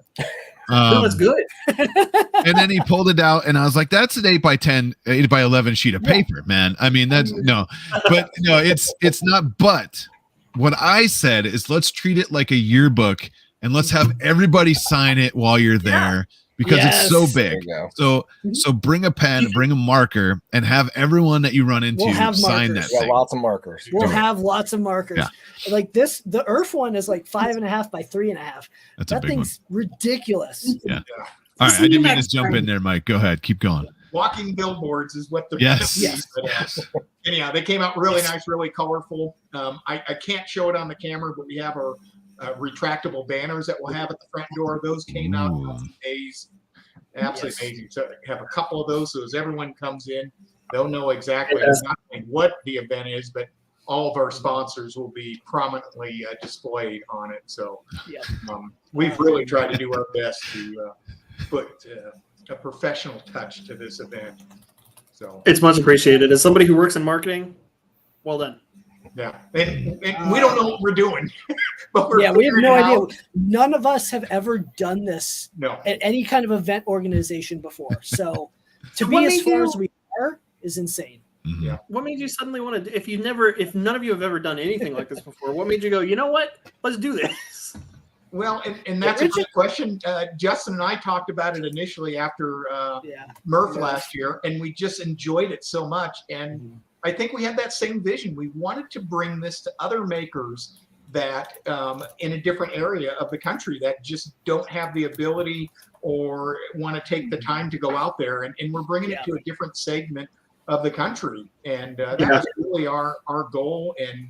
That's good. And then he pulled it out, and I was like, that's an 8x10, 8x11 sheet of paper, man. I mean, that's it's not. But what I said is, let's treat it like a yearbook, and let's have everybody sign it while you're there. Because it's so big. So bring a pen, bring a marker, and have everyone that you run into sign that thing. Lots of markers. We'll have lots of markers. Yeah. Like this, the Earth one is 5.5 by 3.5. That's that a big thing's ridiculous. Yeah. All right. I didn't mean to jump in there, Mike. Go ahead. Keep going. Walking billboards is what they're Yes. Anyhow, they came out really nice, really colorful. I can't show it on the camera, but we have our retractable banners that we'll have at the front door. Those came out in days. Absolutely amazing. So have a couple of those, so as everyone comes in, they'll know exactly not only what the event is, but all of our sponsors will be prominently displayed on it. So we've really tried to do our best to put a professional touch to this event. So it's much appreciated. As somebody who works in marketing, well done. Yeah, and we don't know what we're doing, but we have no idea. None of us have ever done this at any kind of event organization before. So to be as far as we are is insane. Yeah. What made you suddenly want to? If none of you have ever done anything like this before, what made you go? You know what? Let's do this. Well, and that's a great question. Justin and I talked about it initially after Murph last year, and we just enjoyed it so much. And I think we had that same vision. We wanted to bring this to other makers that in a different area of the country that just don't have the ability or want to take the time to go out there. And we're bringing it to a different segment of the country. And that was really our goal. And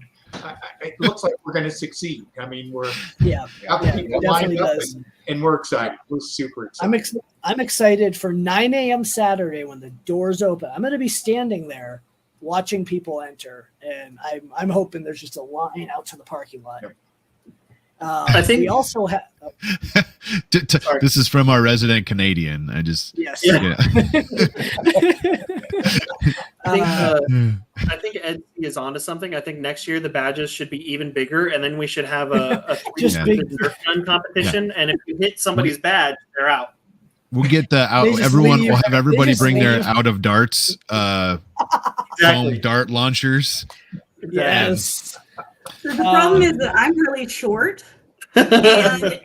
it looks like we're going to succeed. I mean, we're lined up and we're excited. We're super excited. I'm excited for 9 a.m. Saturday when the doors open. I'm going to be standing there watching people enter, and I'm hoping there's just a line out to the parking lot. I think we also have. This is from our resident Canadian. I think Ed is onto something. I think next year the badges should be even bigger, and then we should have a Nerf gun competition. And if you hit somebody's badge, they're out. We'll get the out. We'll have everybody bring their out of darts, foam dart launchers. Yes. So the problem is that I'm really short. And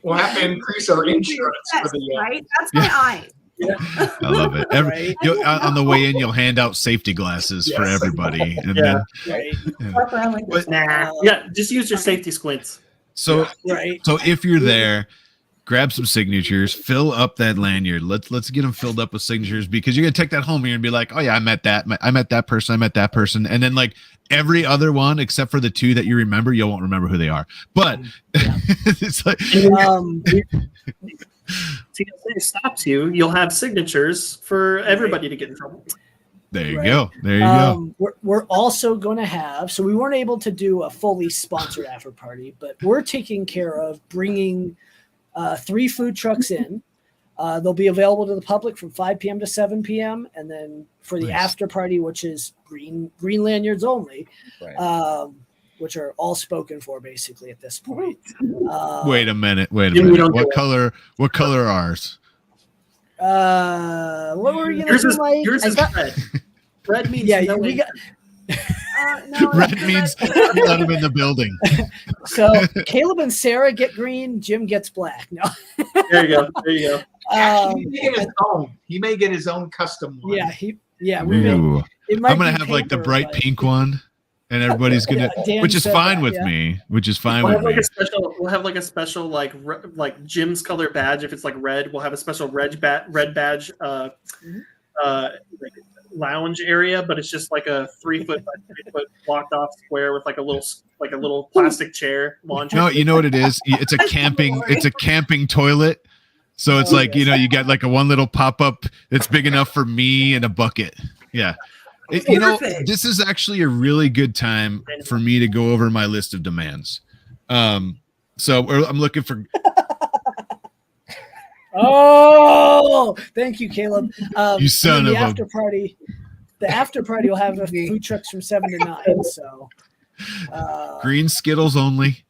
we'll have to increase our insurance for the right. That's my eyes. I love it. On the way in, you'll hand out safety glasses for everybody, and then just use your safety squints. So if you're there, grab some signatures, fill up that lanyard. Let's get them filled up with signatures, because you're gonna take that home. You're gonna be like, oh yeah, I met that person, and then like every other one except for the two that you remember, you won't remember who they are. But it's like TSA stops you, you'll have signatures for everybody to get in trouble. There you go. There you go. We're also going to have, so we weren't able to do a fully sponsored after party, but we're taking care of bringing 3 food trucks in. They'll be available to the public from 5 p.m. to 7 p.m. And then for the after party, which is green lanyards only, which are all spoken for basically at this point. Wait a minute. What color are ours? What were you going to like? Yours is red. Red means we got. Red means let him in the building. So Caleb and Sarah get green, Jim gets black. No. There you go. He may get his own custom one. I'm gonna have like the bright pink one, and everybody's gonna, which is fine with me. We'll have like a special like Jim's color badge. If it's like red, we'll have a special red badge. Lounge area, but it's just like a 3 foot by 3 foot blocked off square with like a little plastic chair launcher. No, you know what it is? It's a camping toilet. So it's you got like a one little pop up that's big enough for me and a bucket. Yeah. This is actually a really good time for me to go over my list of demands. So I'm looking for. Oh, thank you, Caleb. You son of after party. The after party will have food trucks from 7 to 9. So green Skittles only,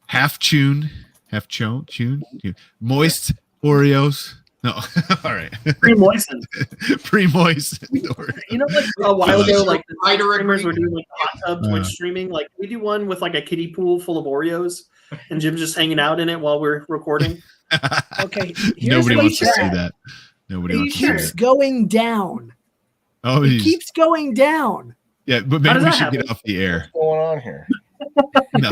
half chune, moist Oreos. No, all right. Pre-moistened. You know, like a while ago, like the streamers were doing like hot tub Twitch streaming. Like we do one with like a kiddie pool full of Oreos, and Jim's just hanging out in it while we're recording. Okay, nobody wants to see that. Nobody wants to see that. It keeps going down. Oh, it keeps going down. Yeah, but maybe we should get off the air. What's going on here? No.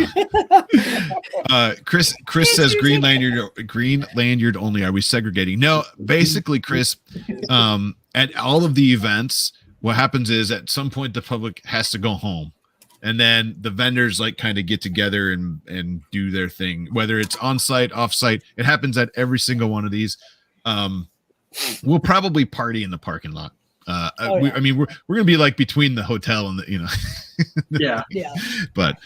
Chris says green lanyard only. Are we segregating? No, basically, Chris, at all of the events, what happens is at some point the public has to go home, and then the vendors like kind of get together and do their thing, whether it's on site, off site. It happens at every single one of these. We'll probably party in the parking lot. Yeah. I mean, we're gonna be like between the hotel and the Yeah. But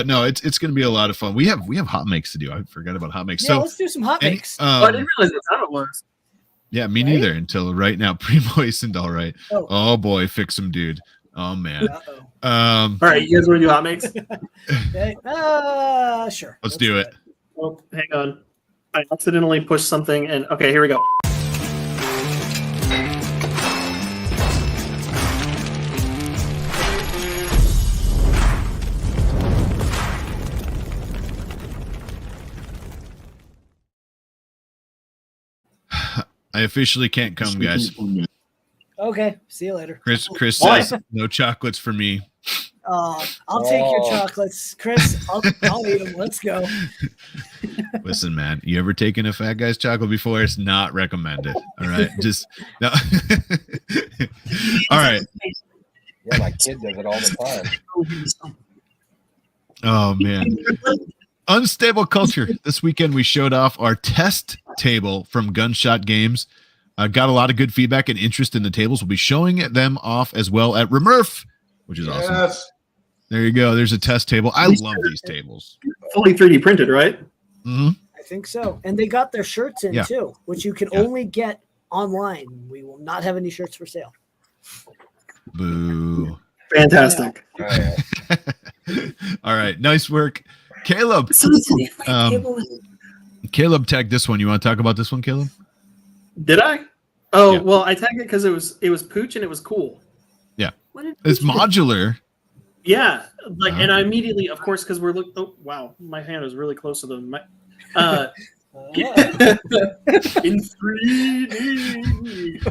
no, it's gonna be a lot of fun. We have HotMakes to do. I forgot about HotMakes. Yeah, So let's do some HotMakes. I didn't realize what time it was. Yeah, me neither until right now. Pre-moist and all right. Oh boy, fix him, dude. Oh man. All right, you guys want to do HotMakes? Okay. Sure. Let's do it. Oh, hang on. I accidentally pushed something, and okay, here we go. I officially can't come, guys. Okay. See you later. Chris says no chocolates for me. I'll take your chocolates, Chris. I'll eat them. Let's go. Listen, man, you ever taken a fat guy's chocolate before? It's not recommended. All right, just no. All right. Yeah, my kid does it all the time. Oh man. Unstable culture. This weekend we showed off our test table from Gunshot Games. Got a lot of good feedback and interest in the tables. We'll be showing them off as well at RMRRF, which is awesome. There you go. There's a test table. I love these tables. Fully 3D printed, right? Mm-hmm. I think so. And they got their shirts in too, which you can only get online. We will not have any shirts for sale. Boo. Fantastic. All right. Nice work. Caleb. Caleb tagged this one. You want to talk about this one, Caleb? Did I? Oh, well, I tagged it because it was Pooch and it was cool. Yeah. It's modular. Yeah. Like, and I immediately, of course, because we're looking. Oh, wow. My hand is really close to the mic. In 3D.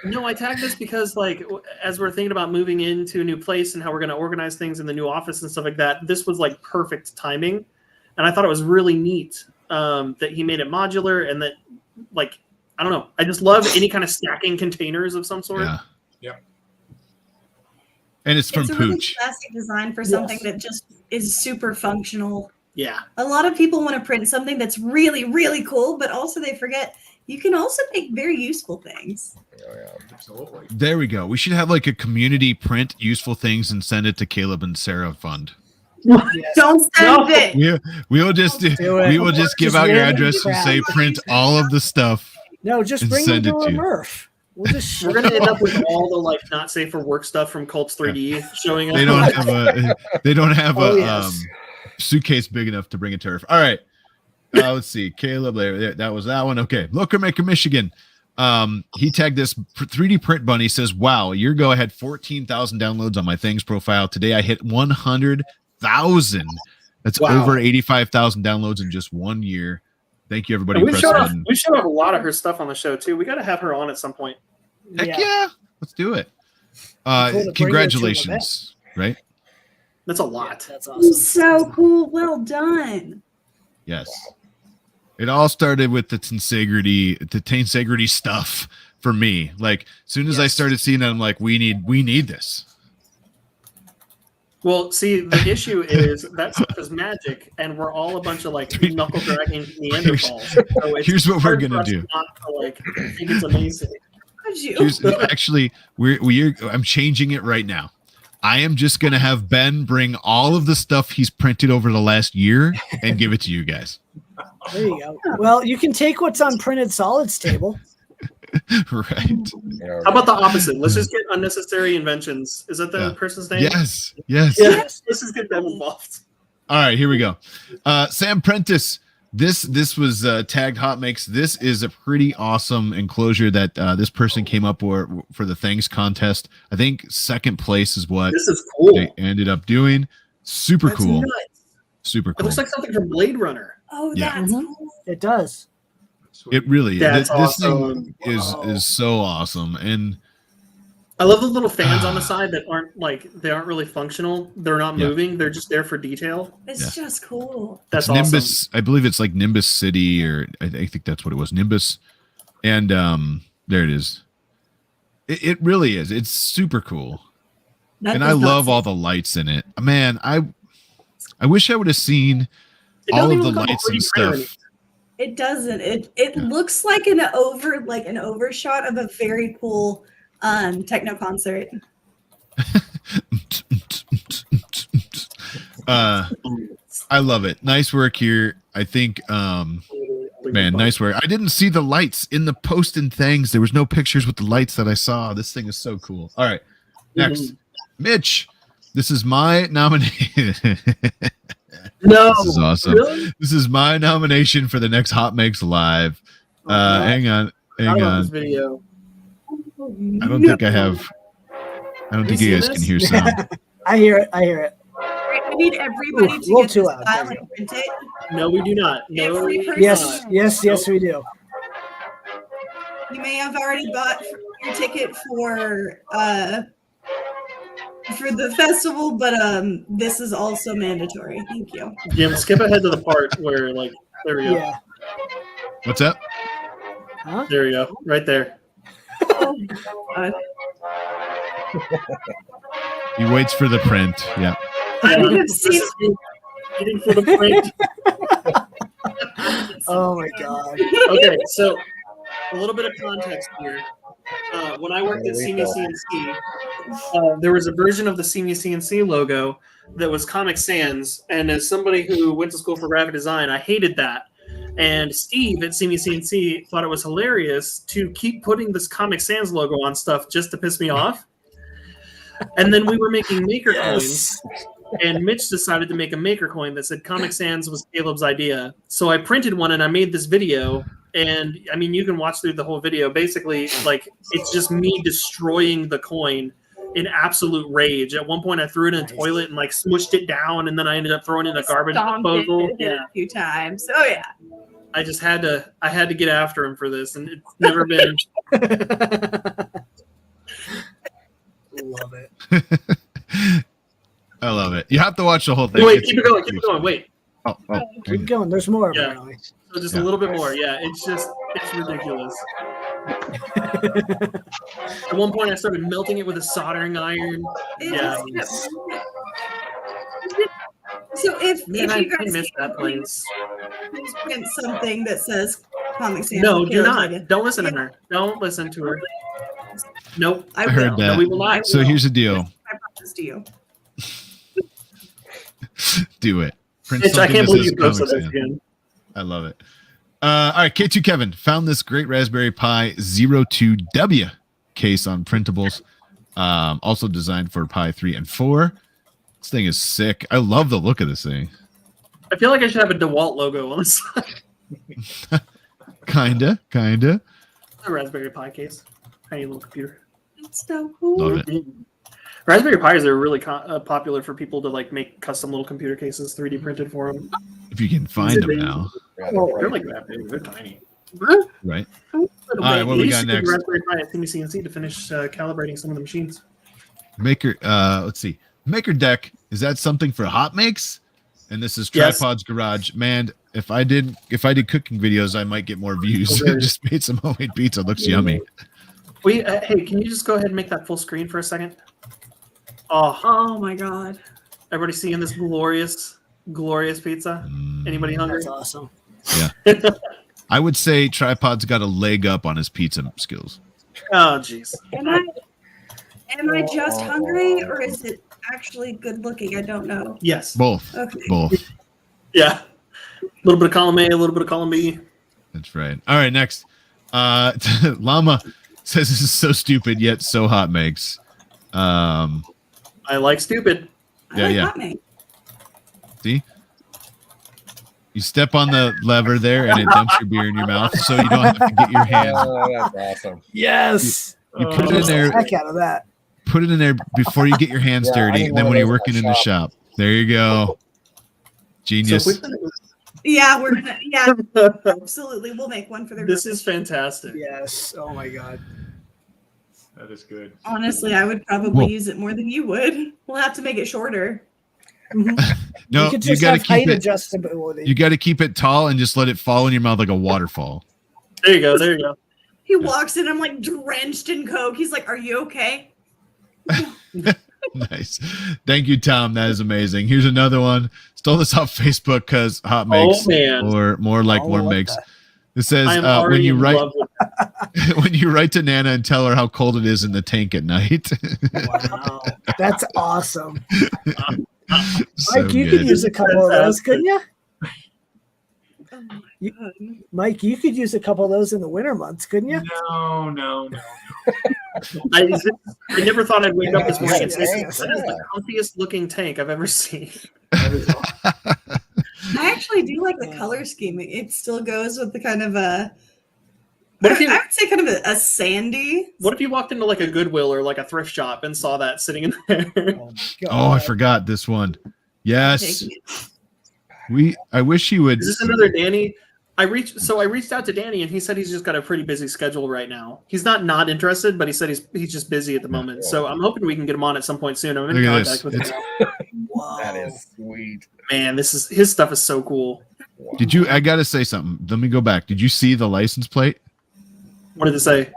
No, I tagged this because, like, as we're thinking about moving into a new place and how we're going to organize things in the new office and stuff like that, this was like perfect timing, and I thought it was really neat that he made it modular and that, like, I don't know, I just love any kind of stacking containers of some sort. Yeah. Yep. And it's from Pooch. Really classic design for something that just is super functional. Yeah. A lot of people want to print something that's really, really cool, but also they forget you can also make very useful things. Oh, yeah. Absolutely. There we go. We should have like a community print useful things and send it to Caleb and Sarah Fund. Yes. Don't send it. We will just give out your address and say print all of the stuff. No, just bring them to RMRRF. We're going to end up with all the like not safe for work stuff from Cults 3D showing up. They don't have a suitcase big enough to bring it to Earth. All right. Let's see. Caleb, that was that one. Okay. Looker Maker, Michigan. He tagged this 3D Print Bunny, says, wow, a year ago I had 14,000 downloads on my Things profile. Today I hit 100,000. That's over 85,000 downloads in just 1 year. Thank you, everybody. We showed off a lot of her stuff on the show, too. We got to have her on at some point. Heck yeah. Let's do it. Congratulations. Right? That's a lot. That's awesome. So cool. Well done. Yes. It all started with the Tensegrity stuff for me. Like, as soon as I started seeing it, I'm like, we need this. Well, see, the issue is that stuff is magic, and we're all a bunch of like knuckle dragging Neanderthals. So here's what we're gonna do. Not to, like, think it's amazing. Actually, I'm changing it right now. I am just gonna have Ben bring all of the stuff he's printed over the last year and give it to you guys. There you go. Well, you can take what's on Printed Solids table. Right. How about the opposite? Let's just get unnecessary inventions. Is that the person's name? Yes. Let's just get them involved. All right, here we go. Sam Prentice. This was tagged HotMakes. This is a pretty awesome enclosure that this person came up for the Things contest. I think second place is what this is cool. They ended up doing. Super cool. Nuts. Super cool. It looks like something from Blade Runner. Oh, that's cool. It does. It really is. This thing is so awesome. And I love the little fans on the side that aren't really functional. They're not moving. They're just there for detail. It's just cool. That's Nimbus. Awesome. I believe it's like Nimbus City, or I think that's what it was. Nimbus. And there it is. It really is. It's super cool. And I love all the lights in it. Man, I wish I would have seen all of the lights and stuff. It doesn't. It looks like an overshot of a very cool techno concert. I love it. Nice work here. I think man, nice work. I didn't see the lights in the post and things. There was no pictures with the lights that I saw. This thing is so cool. All right. Next. Mitch. This is my nomination. No. This is awesome. Really? This is my nomination for the next Hot Makes Live. Hang on. This video. I don't think I have. I don't think you guys can hear sound. I hear it. I hear it. I need everybody to get this file and print it. No, we do not. No. Every person. Yes, we do. You may have already bought your ticket for the festival, but this is also mandatory. Thank you. Jim, skip ahead to the part where there we go. Yeah. What's up? Huh? There we go. Right there. Oh, God. He waits for the print. Yeah. Waiting for the print. Oh my God. Okay, so a little bit of context here. When I worked at Senior CNC, there was a version of the Senior CNC logo that was Comic Sans, and as somebody who went to school for graphic design, I hated that. And Steve at Senior CNC thought it was hilarious to keep putting this Comic Sans logo on stuff just to piss me off. And then we were making maker coins, and Mitch decided to make a maker coin that said Comic Sans was Caleb's idea. So I printed one and I made this video. And I mean, you can watch through the whole video. Basically, it's just me destroying the coin in absolute rage. At one point, I threw it in a toilet and smushed it down, and then I ended up throwing it in a garbage disposal. Yeah, a few times. Oh yeah. I just had to get after him for this, and it's never been. Love it. I love it. You have to watch the whole thing. Wait, keep it going. Keep it going. Wait. Oh, Keep going. There's more. Yeah. So just a little bit more. Yeah, it's ridiculous. At one point, I started melting it with a soldering iron. Yeah. So if you I guys missed that place. please print something that says Comic Sans. No, do not. Don't listen to her. Don't listen to her. Nope. I heard that. No, we will not. So here's the deal. I promise to you. Do it. Print Mitch, I something can't that believe says you posted Comic this Sans. again. I love it. All right, K2 Kevin found this great Raspberry Pi 02W case on printables, also designed for Pi 3 and 4. This thing is sick. I love the look of this thing. I feel like I should have a DeWalt logo on the side. Kinda. A Raspberry Pi case. Tiny little computer. It's so cool. Love it. Raspberry Pis are really popular for people to make custom little computer cases 3D printed for them. If you can find them now. They're like that big. They're tiny. Right. All right, what we got next? Raspberry Pi at CNC to finish calibrating some of the machines. Maker, let's see. Maker Deck, is that something for HotMakes? And this is Tripod's Garage. Man, if I did cooking videos, I might get more views. Just made some homemade pizza. Looks yummy. Hey, can you just go ahead and make that full screen for a second? Oh my God. Everybody seeing this glorious pizza? Anybody hungry? That's awesome. Yeah. I would say Tripod's got a leg up on his pizza skills. Oh, jeez. Am I just hungry, or is it actually good looking? I don't know. Yes. Both. Okay. Both. Yeah. A little bit of column A, a little bit of column B. That's right. All right, next. Llama says this is so stupid yet so hot makes. I like stupid. Yeah. See? You step on the lever there and it dumps your beer in your mouth so you don't have to get your hand. Oh, that's awesome. Yes. You put it in there. Heck out of that. Put it in there before you get your hands dirty. And then when you're working in the shop. There you go. Genius. Yeah, we're gonna. Yeah, absolutely. We'll make one for the. This is fantastic. Yes. Oh my God. That is good. Honestly, I would probably use it more than you would. We'll have to make it shorter. No, you got to keep it. Adjustability. You got to keep it tall and just let it fall in your mouth like a waterfall. There you go. There you go. He walks in. I'm like drenched in Coke. He's like, "Are you okay?" Nice. Thank you, Tom. That is amazing. Here's another one. Stole this off Facebook because Hot Makes or more like Warm Makes. It says when you write when you write to Nana and tell her how cold it is in the tank at night. Wow, that's awesome. So Mike, you good. could use a couple of those, couldn't you? Mike, you could use a couple of those in the winter months, couldn't you? No. I never thought I'd wake up this morning and say that is the comfiest looking tank I've ever seen. I actually do like the color scheme. It still goes with the kind of a. I would say kind of a sandy. What if you walked into like a Goodwill or like a thrift shop and saw that sitting in there? Oh, I forgot this one. Yes. I wish he would. Is this another Danny? I reached out to Danny and he said he's just got a pretty busy schedule right now. He's not interested, but he said he's just busy at the moment. So I'm hoping we can get him on at some point soon. I'm in contact with him. Wow. That is sweet. Man, his stuff is so cool. Wow. I gotta say something. Let me go back. Did you see the license plate? What did it say?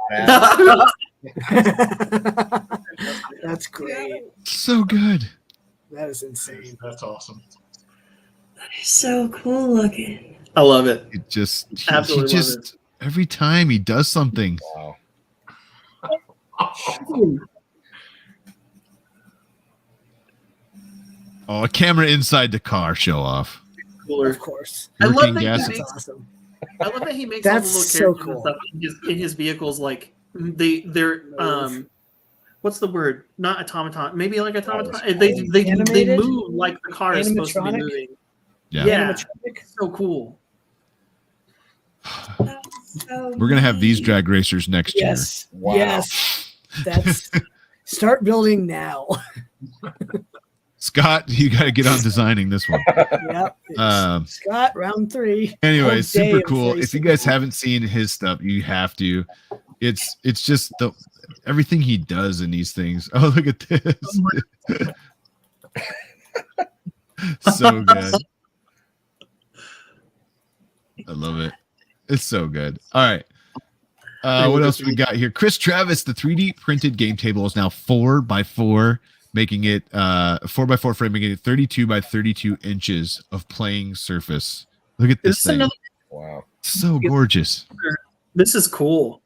That's great. So good. That is insane. That's awesome. That is so cool looking. I love it. It just Absolutely he just every time he does something. Wow. Oh, a camera inside the car show off. Cooler. Of course. I love Working that gas. That's awesome. I love that he makes all the That's little so characters cool. and stuff in his vehicles. Like they're what's the word? Not automaton. Maybe like automaton. They move like the car is supposed to be moving. Yeah. So cool. We're gonna have these drag racers next year. Yes. Wow. Yes. That's start building now. Scott, you got to get on designing this one. Yep. Scott, round 3. Anyway, Whole super day cool. of If you guys haven't seen his stuff, you have to. It's just everything he does in these things. Oh, look at this. So good. I love it. It's so good. All right. What else we got here? Chris Travis, the 3D printed game table is now 4x4, making it 4x4 frame, making it 32 by 32 inches of playing surface. Look at this thing. Wow. So gorgeous. This is cool.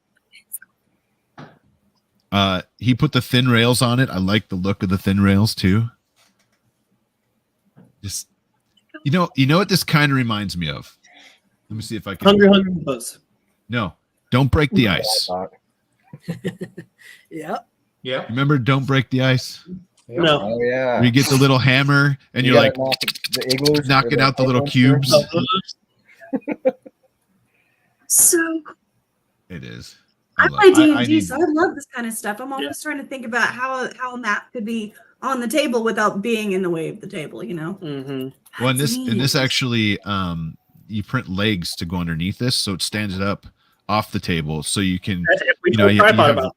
He put the thin rails on it. I like the look of the thin rails too. Just you know what this kind of reminds me of? Let me see if I can. Hungry Buzz. No, Don't Break the Ice. Yeah. Yeah. Remember Don't Break the Ice? No. Oh yeah. Where you get the little hammer and you're like the igloos, knocking out the little cubes. So It is. I play D&D, need- so I love this kind of stuff. I'm always trying to think about how a map could be on the table without being in the way of the table, you know? Mm-hmm. Well, and That's this neat. actually, you print legs to go underneath this, so it stands it up off the table, so you can, We you tripod have- about.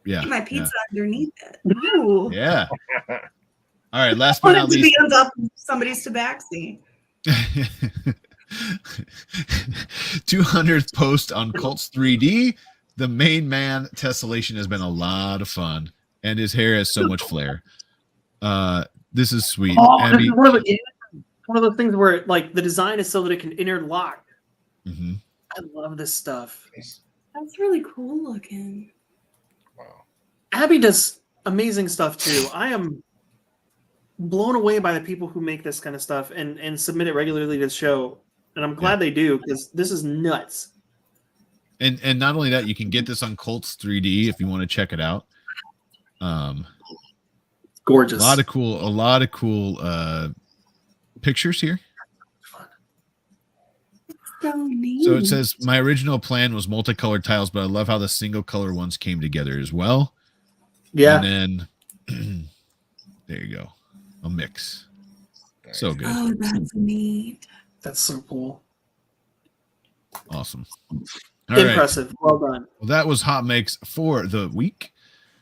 yeah, Get my pizza underneath it. Ooh. yeah. All right, last I but want not it to least, be on top of somebody's tabaxi. 200th post on Cults 3D. The main man tessellation has been a lot of fun, and his hair has so much flair. This is sweet. Oh, Abby, this is one of those things where like the design is so that it can interlock. mhm. I love this stuff. That's really cool looking. Wow. Abby does amazing stuff too. I am blown away by the people who make this kind of stuff and submit it regularly to the show. And I'm glad they do, because this is nuts. And not only that, you can get this on Cults 3D if you want to check it out. Gorgeous. A lot of cool pictures here. So neat. So it says, my original plan was multicolored tiles, but I love how the single color ones came together as well. Yeah. And then there you go. A mix. So good. Oh, that's neat. That's so cool. Awesome. All right. Impressive. Well done. Well, that was Hot Makes for the week.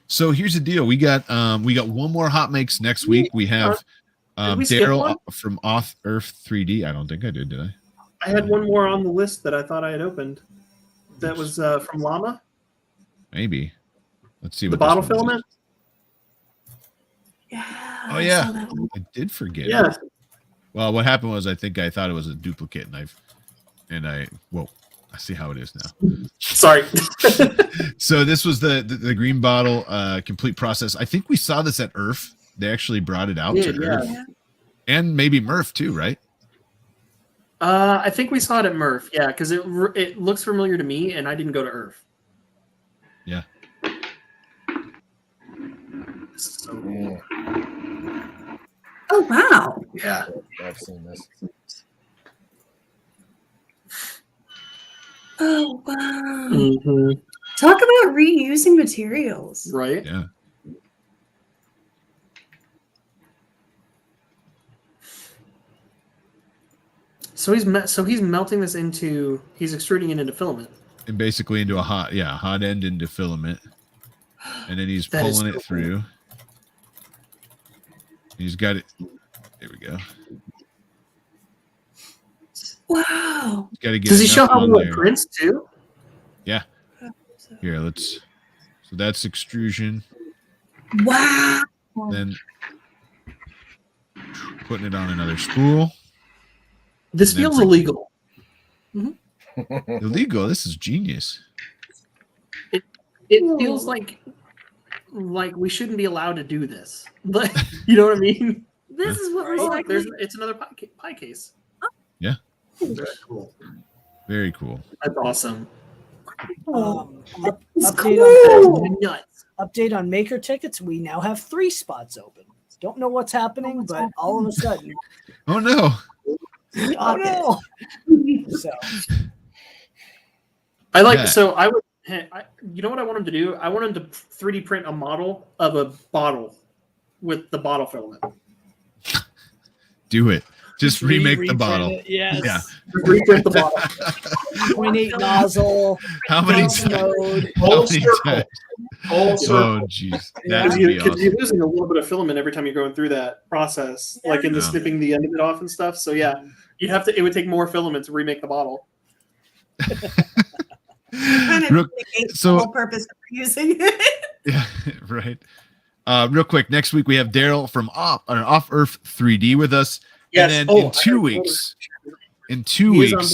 So here's the deal. We got one more Hot Makes next week. We have Did we skip Daryl one? from Off Earth 3D. I don't think I did I? I had one more on the list that I thought I had opened. That was from Llama. Maybe. Let's see The what this bottle one filament. Yeah. Oh yeah, I did forget. Yeah. It. Well, what happened was I think I thought it was a duplicate, and I see how it is now. Sorry. So this was the green bottle complete process. I think we saw this at IRF. They actually brought it out to IRF, and maybe Murph too, right? I think we saw it at Murph. Yeah, because it looks familiar to me, and I didn't go to IRF. Yeah. So cool. Oh wow. Yeah, I've seen this. Oh wow. Mm-hmm. Talk about reusing materials. Right. Yeah. So he's melting this into, he's extruding it into filament. And basically into a hot end into filament. And then he's pulling it through. He's got it. There we go. Wow. Got to get. Does he show how it prints too? Yeah. Here, let's. So that's extrusion. Wow. Then putting it on another spool. This feels illegal. Illegal. This is genius. It feels like we shouldn't be allowed to do this. But you know what I mean? This is what we're like. It's another pie case. Yeah. Very cool. Very cool. That's awesome. Update on Maker tickets. We now have 3 spots open. Don't know what's happening, but all of a sudden. Oh no. Oh no. So I like. So I would. You know what I want him to do? I want him to 3D print a model of a bottle with the bottle filament. Do it. Just remake the bottle. Yes. Yeah. Reprint the bottle. 0.8 nozzle. How many Mode. times? Whole circle. Oh, jeez. Because That'd be you're awesome. losing a little bit of filament every time you're going through that process, like in the snipping the end of it off and stuff. So yeah, you'd have to. It would take more filament to remake the bottle. Kind of negates the whole purpose of using it. Yeah, right. Real quick, next week we have Daryl from Off Earth 3D with us. Yes. And then in 2 weeks, He is on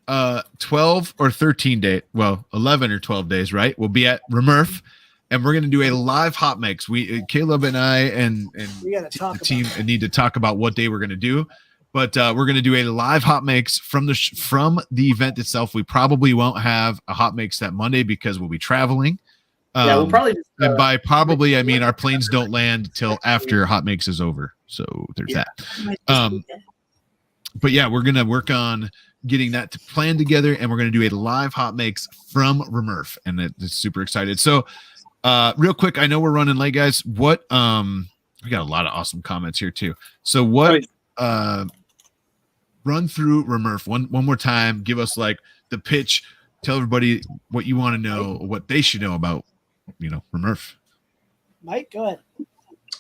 board. 12 or 13 days, well, 11 or 12 days, right? We'll be at RMRRF, and we're going to do a live HotMakes. Caleb and I and We gotta talk the team about need to talk about what day we're going to do. But we're going to do a live HotMakes from the event itself. We probably won't have a HotMakes that Monday because we'll be traveling. Yeah, we'll probably. And by probably, I mean our planes don't land till after HotMakes is over. So there's that. But yeah, we're gonna work on getting that to plan together, and we're gonna do a live HotMakes from RMRRF, and it's super excited. So, real quick, I know we're running late, guys. What we got a lot of awesome comments here too. So what run through RMRRF one more time. Give us like the pitch. Tell everybody what you want to know, what they should know about, RMRRF. Mike, go ahead.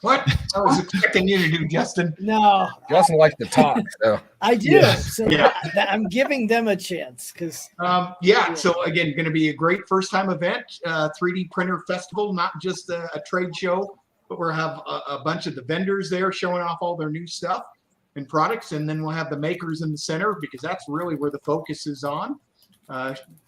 What? I was expecting you to do, Justin. No. Justin likes to talk, so. I do. Yeah. So Yeah. I'm giving them a chance because. So again, going to be a great first-time event, 3D Printer Festival, not just a trade show, but we'll have a bunch of the vendors there showing off all their new stuff and products, and then we'll have the makers in the center because that's really where the focus is on.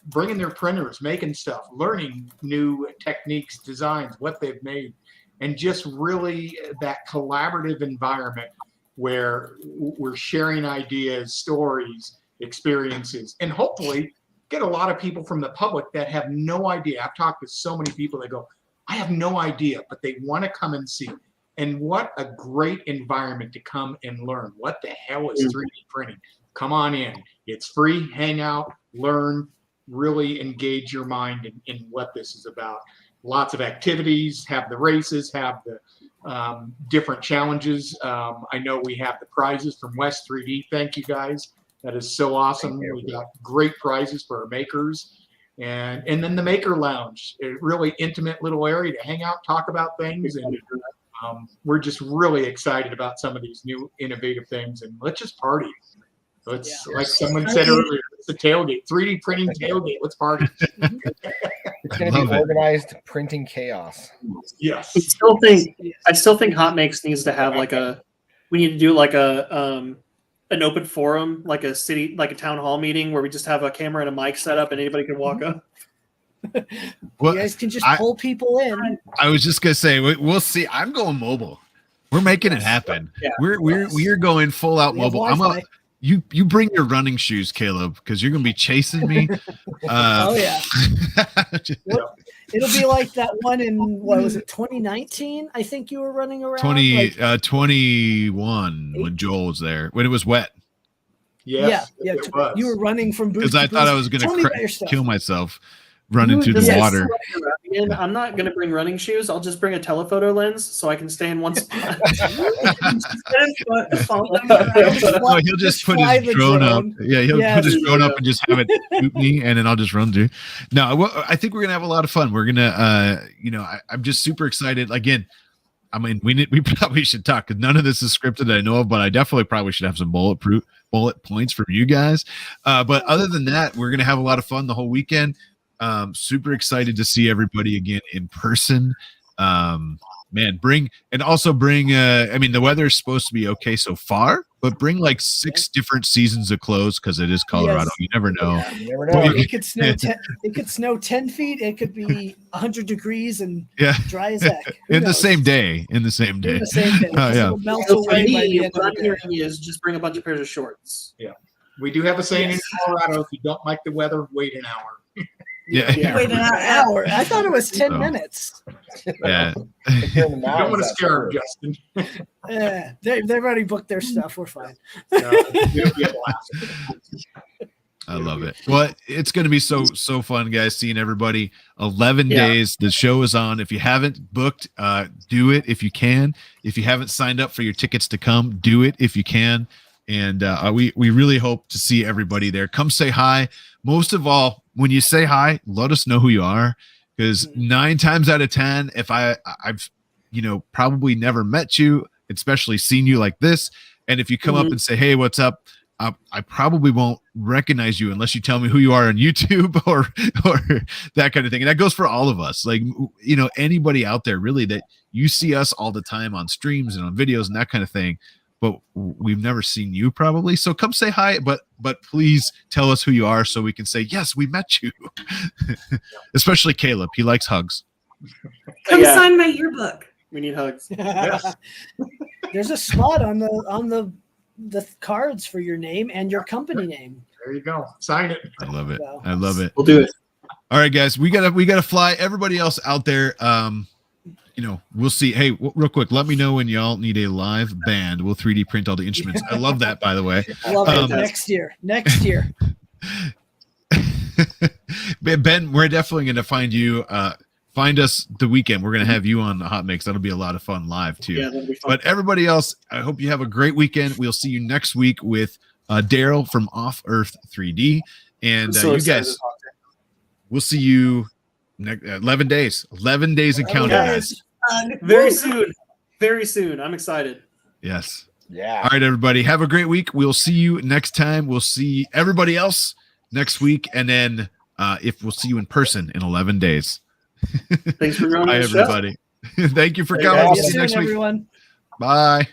Bringing their printers, making stuff, learning new techniques, designs, what they've made, and just really that collaborative environment where we're sharing ideas, stories, experiences, and hopefully get a lot of people from the public that have no idea. I've talked to so many people that go, I have no idea, but they want to come and see. And what a great environment to come and learn. What the hell is 3D printing? Come on in. It's free. Hang out, learn, really engage your mind in what this is about. Lots of activities, have the races, have the different challenges. I know we have the prizes from West 3D. Thank you, guys. That is so awesome. We got great prizes for our makers. And then the Maker Lounge, a really intimate little area to hang out, talk about things. And we're just really excited about some of these new innovative things. And let's just party. Let's, like someone said earlier, it's the tailgate, 3D printing tailgate. Let's party. It's going to be organized printing chaos. Yes. I still think HotMakes needs to have we need to do like an open forum, like a town hall meeting where we just have a camera and a mic set up and anybody can walk up. You guys can just pull people in. I was just gonna say we'll see. I'm going mobile. We're making it happen. Yeah. We're going full out mobile. You bring your running shoes, Caleb, because you're gonna be chasing me. Oh yeah. It'll be like that one in what was it, 2019? I think you were running around 21 when Joel was there when it was wet. Yes, yeah. You were running from booth because I thought I was gonna kill myself running through the water. I'm not going to bring running shoes. I'll just bring a telephoto lens so I can stay in one spot. He'll just put his drone up. Yeah, he'll put his drone up and just have it shoot me, and then I'll just run through. No, I think we're gonna have a lot of fun. We're gonna, I'm just super excited. Again, I mean, we probably should talk because none of this is scripted I know of, but I definitely probably should have some bullet points from you guys. But other than that, we're gonna have a lot of fun the whole weekend. Super excited to see everybody again in person. Bring I mean, the weather is supposed to be okay so far, but bring like 6 different seasons of clothes because it is Colorado. You never know. Yeah, you never know. It could snow 10 feet. It could be 100 degrees and dry as heck. In the same day. Yeah. What I'm hearing is just bring a bunch of pairs of shorts. Yeah. We do have a saying in Colorado: if you don't like the weather, wait an hour. Yeah. Wait an hour. I thought it was 10 minutes. Yeah. You don't want to scare them, Justin. They've already booked their stuff. We're fine. I love it. Well, it's going to be so fun, guys, seeing everybody. 11 days. The show is on. If you haven't booked, do it if you can. If you haven't signed up for your tickets to come, do it if you can. And we really hope to see everybody there. Come say hi. Most of all, when you say hi, let us know who you are, because 9 times out of 10, if I've probably never met you, especially seen you like this, and if you come up and say, hey, what's up, I probably won't recognize you unless you tell me who you are on YouTube or that kind of thing. And that goes for all of us. Like, anybody out there really that you see us all the time on streams and on videos and that kind of thing, but we've never seen you probably. So come say hi, but please tell us who you are so we can say, yes, we met you. Especially Caleb. He likes hugs. Come sign my yearbook. We need hugs. Yes. There's a spot on the cards for your name and your company name. There you go. Sign it. I love it. I love it. We'll do it. All right, guys, we gotta fly. Everybody else out there, we'll see. Hey, real quick, let me know when y'all need a live band. We'll 3D print all the instruments. I love that, by the way. Love it. Next year. Ben, we're definitely going to find you. Find us the weekend. We're going to have you on the HotMakes. That'll be a lot of fun live too. Yeah, that'll be fun. But everybody else, I hope you have a great weekend. We'll see you next week with Daryl from Off Earth 3D. And you guys, we'll see you 11 days. 11 days and counting, guys. Very soon. I'm excited. Yes. Yeah. All right, everybody. Have a great week. We'll see you next time. We'll see everybody else next week. And then we'll see you in person in 11 days. Thanks for joining us. Bye, everybody. Thank you for coming. We'll see you next week. Everyone. Bye.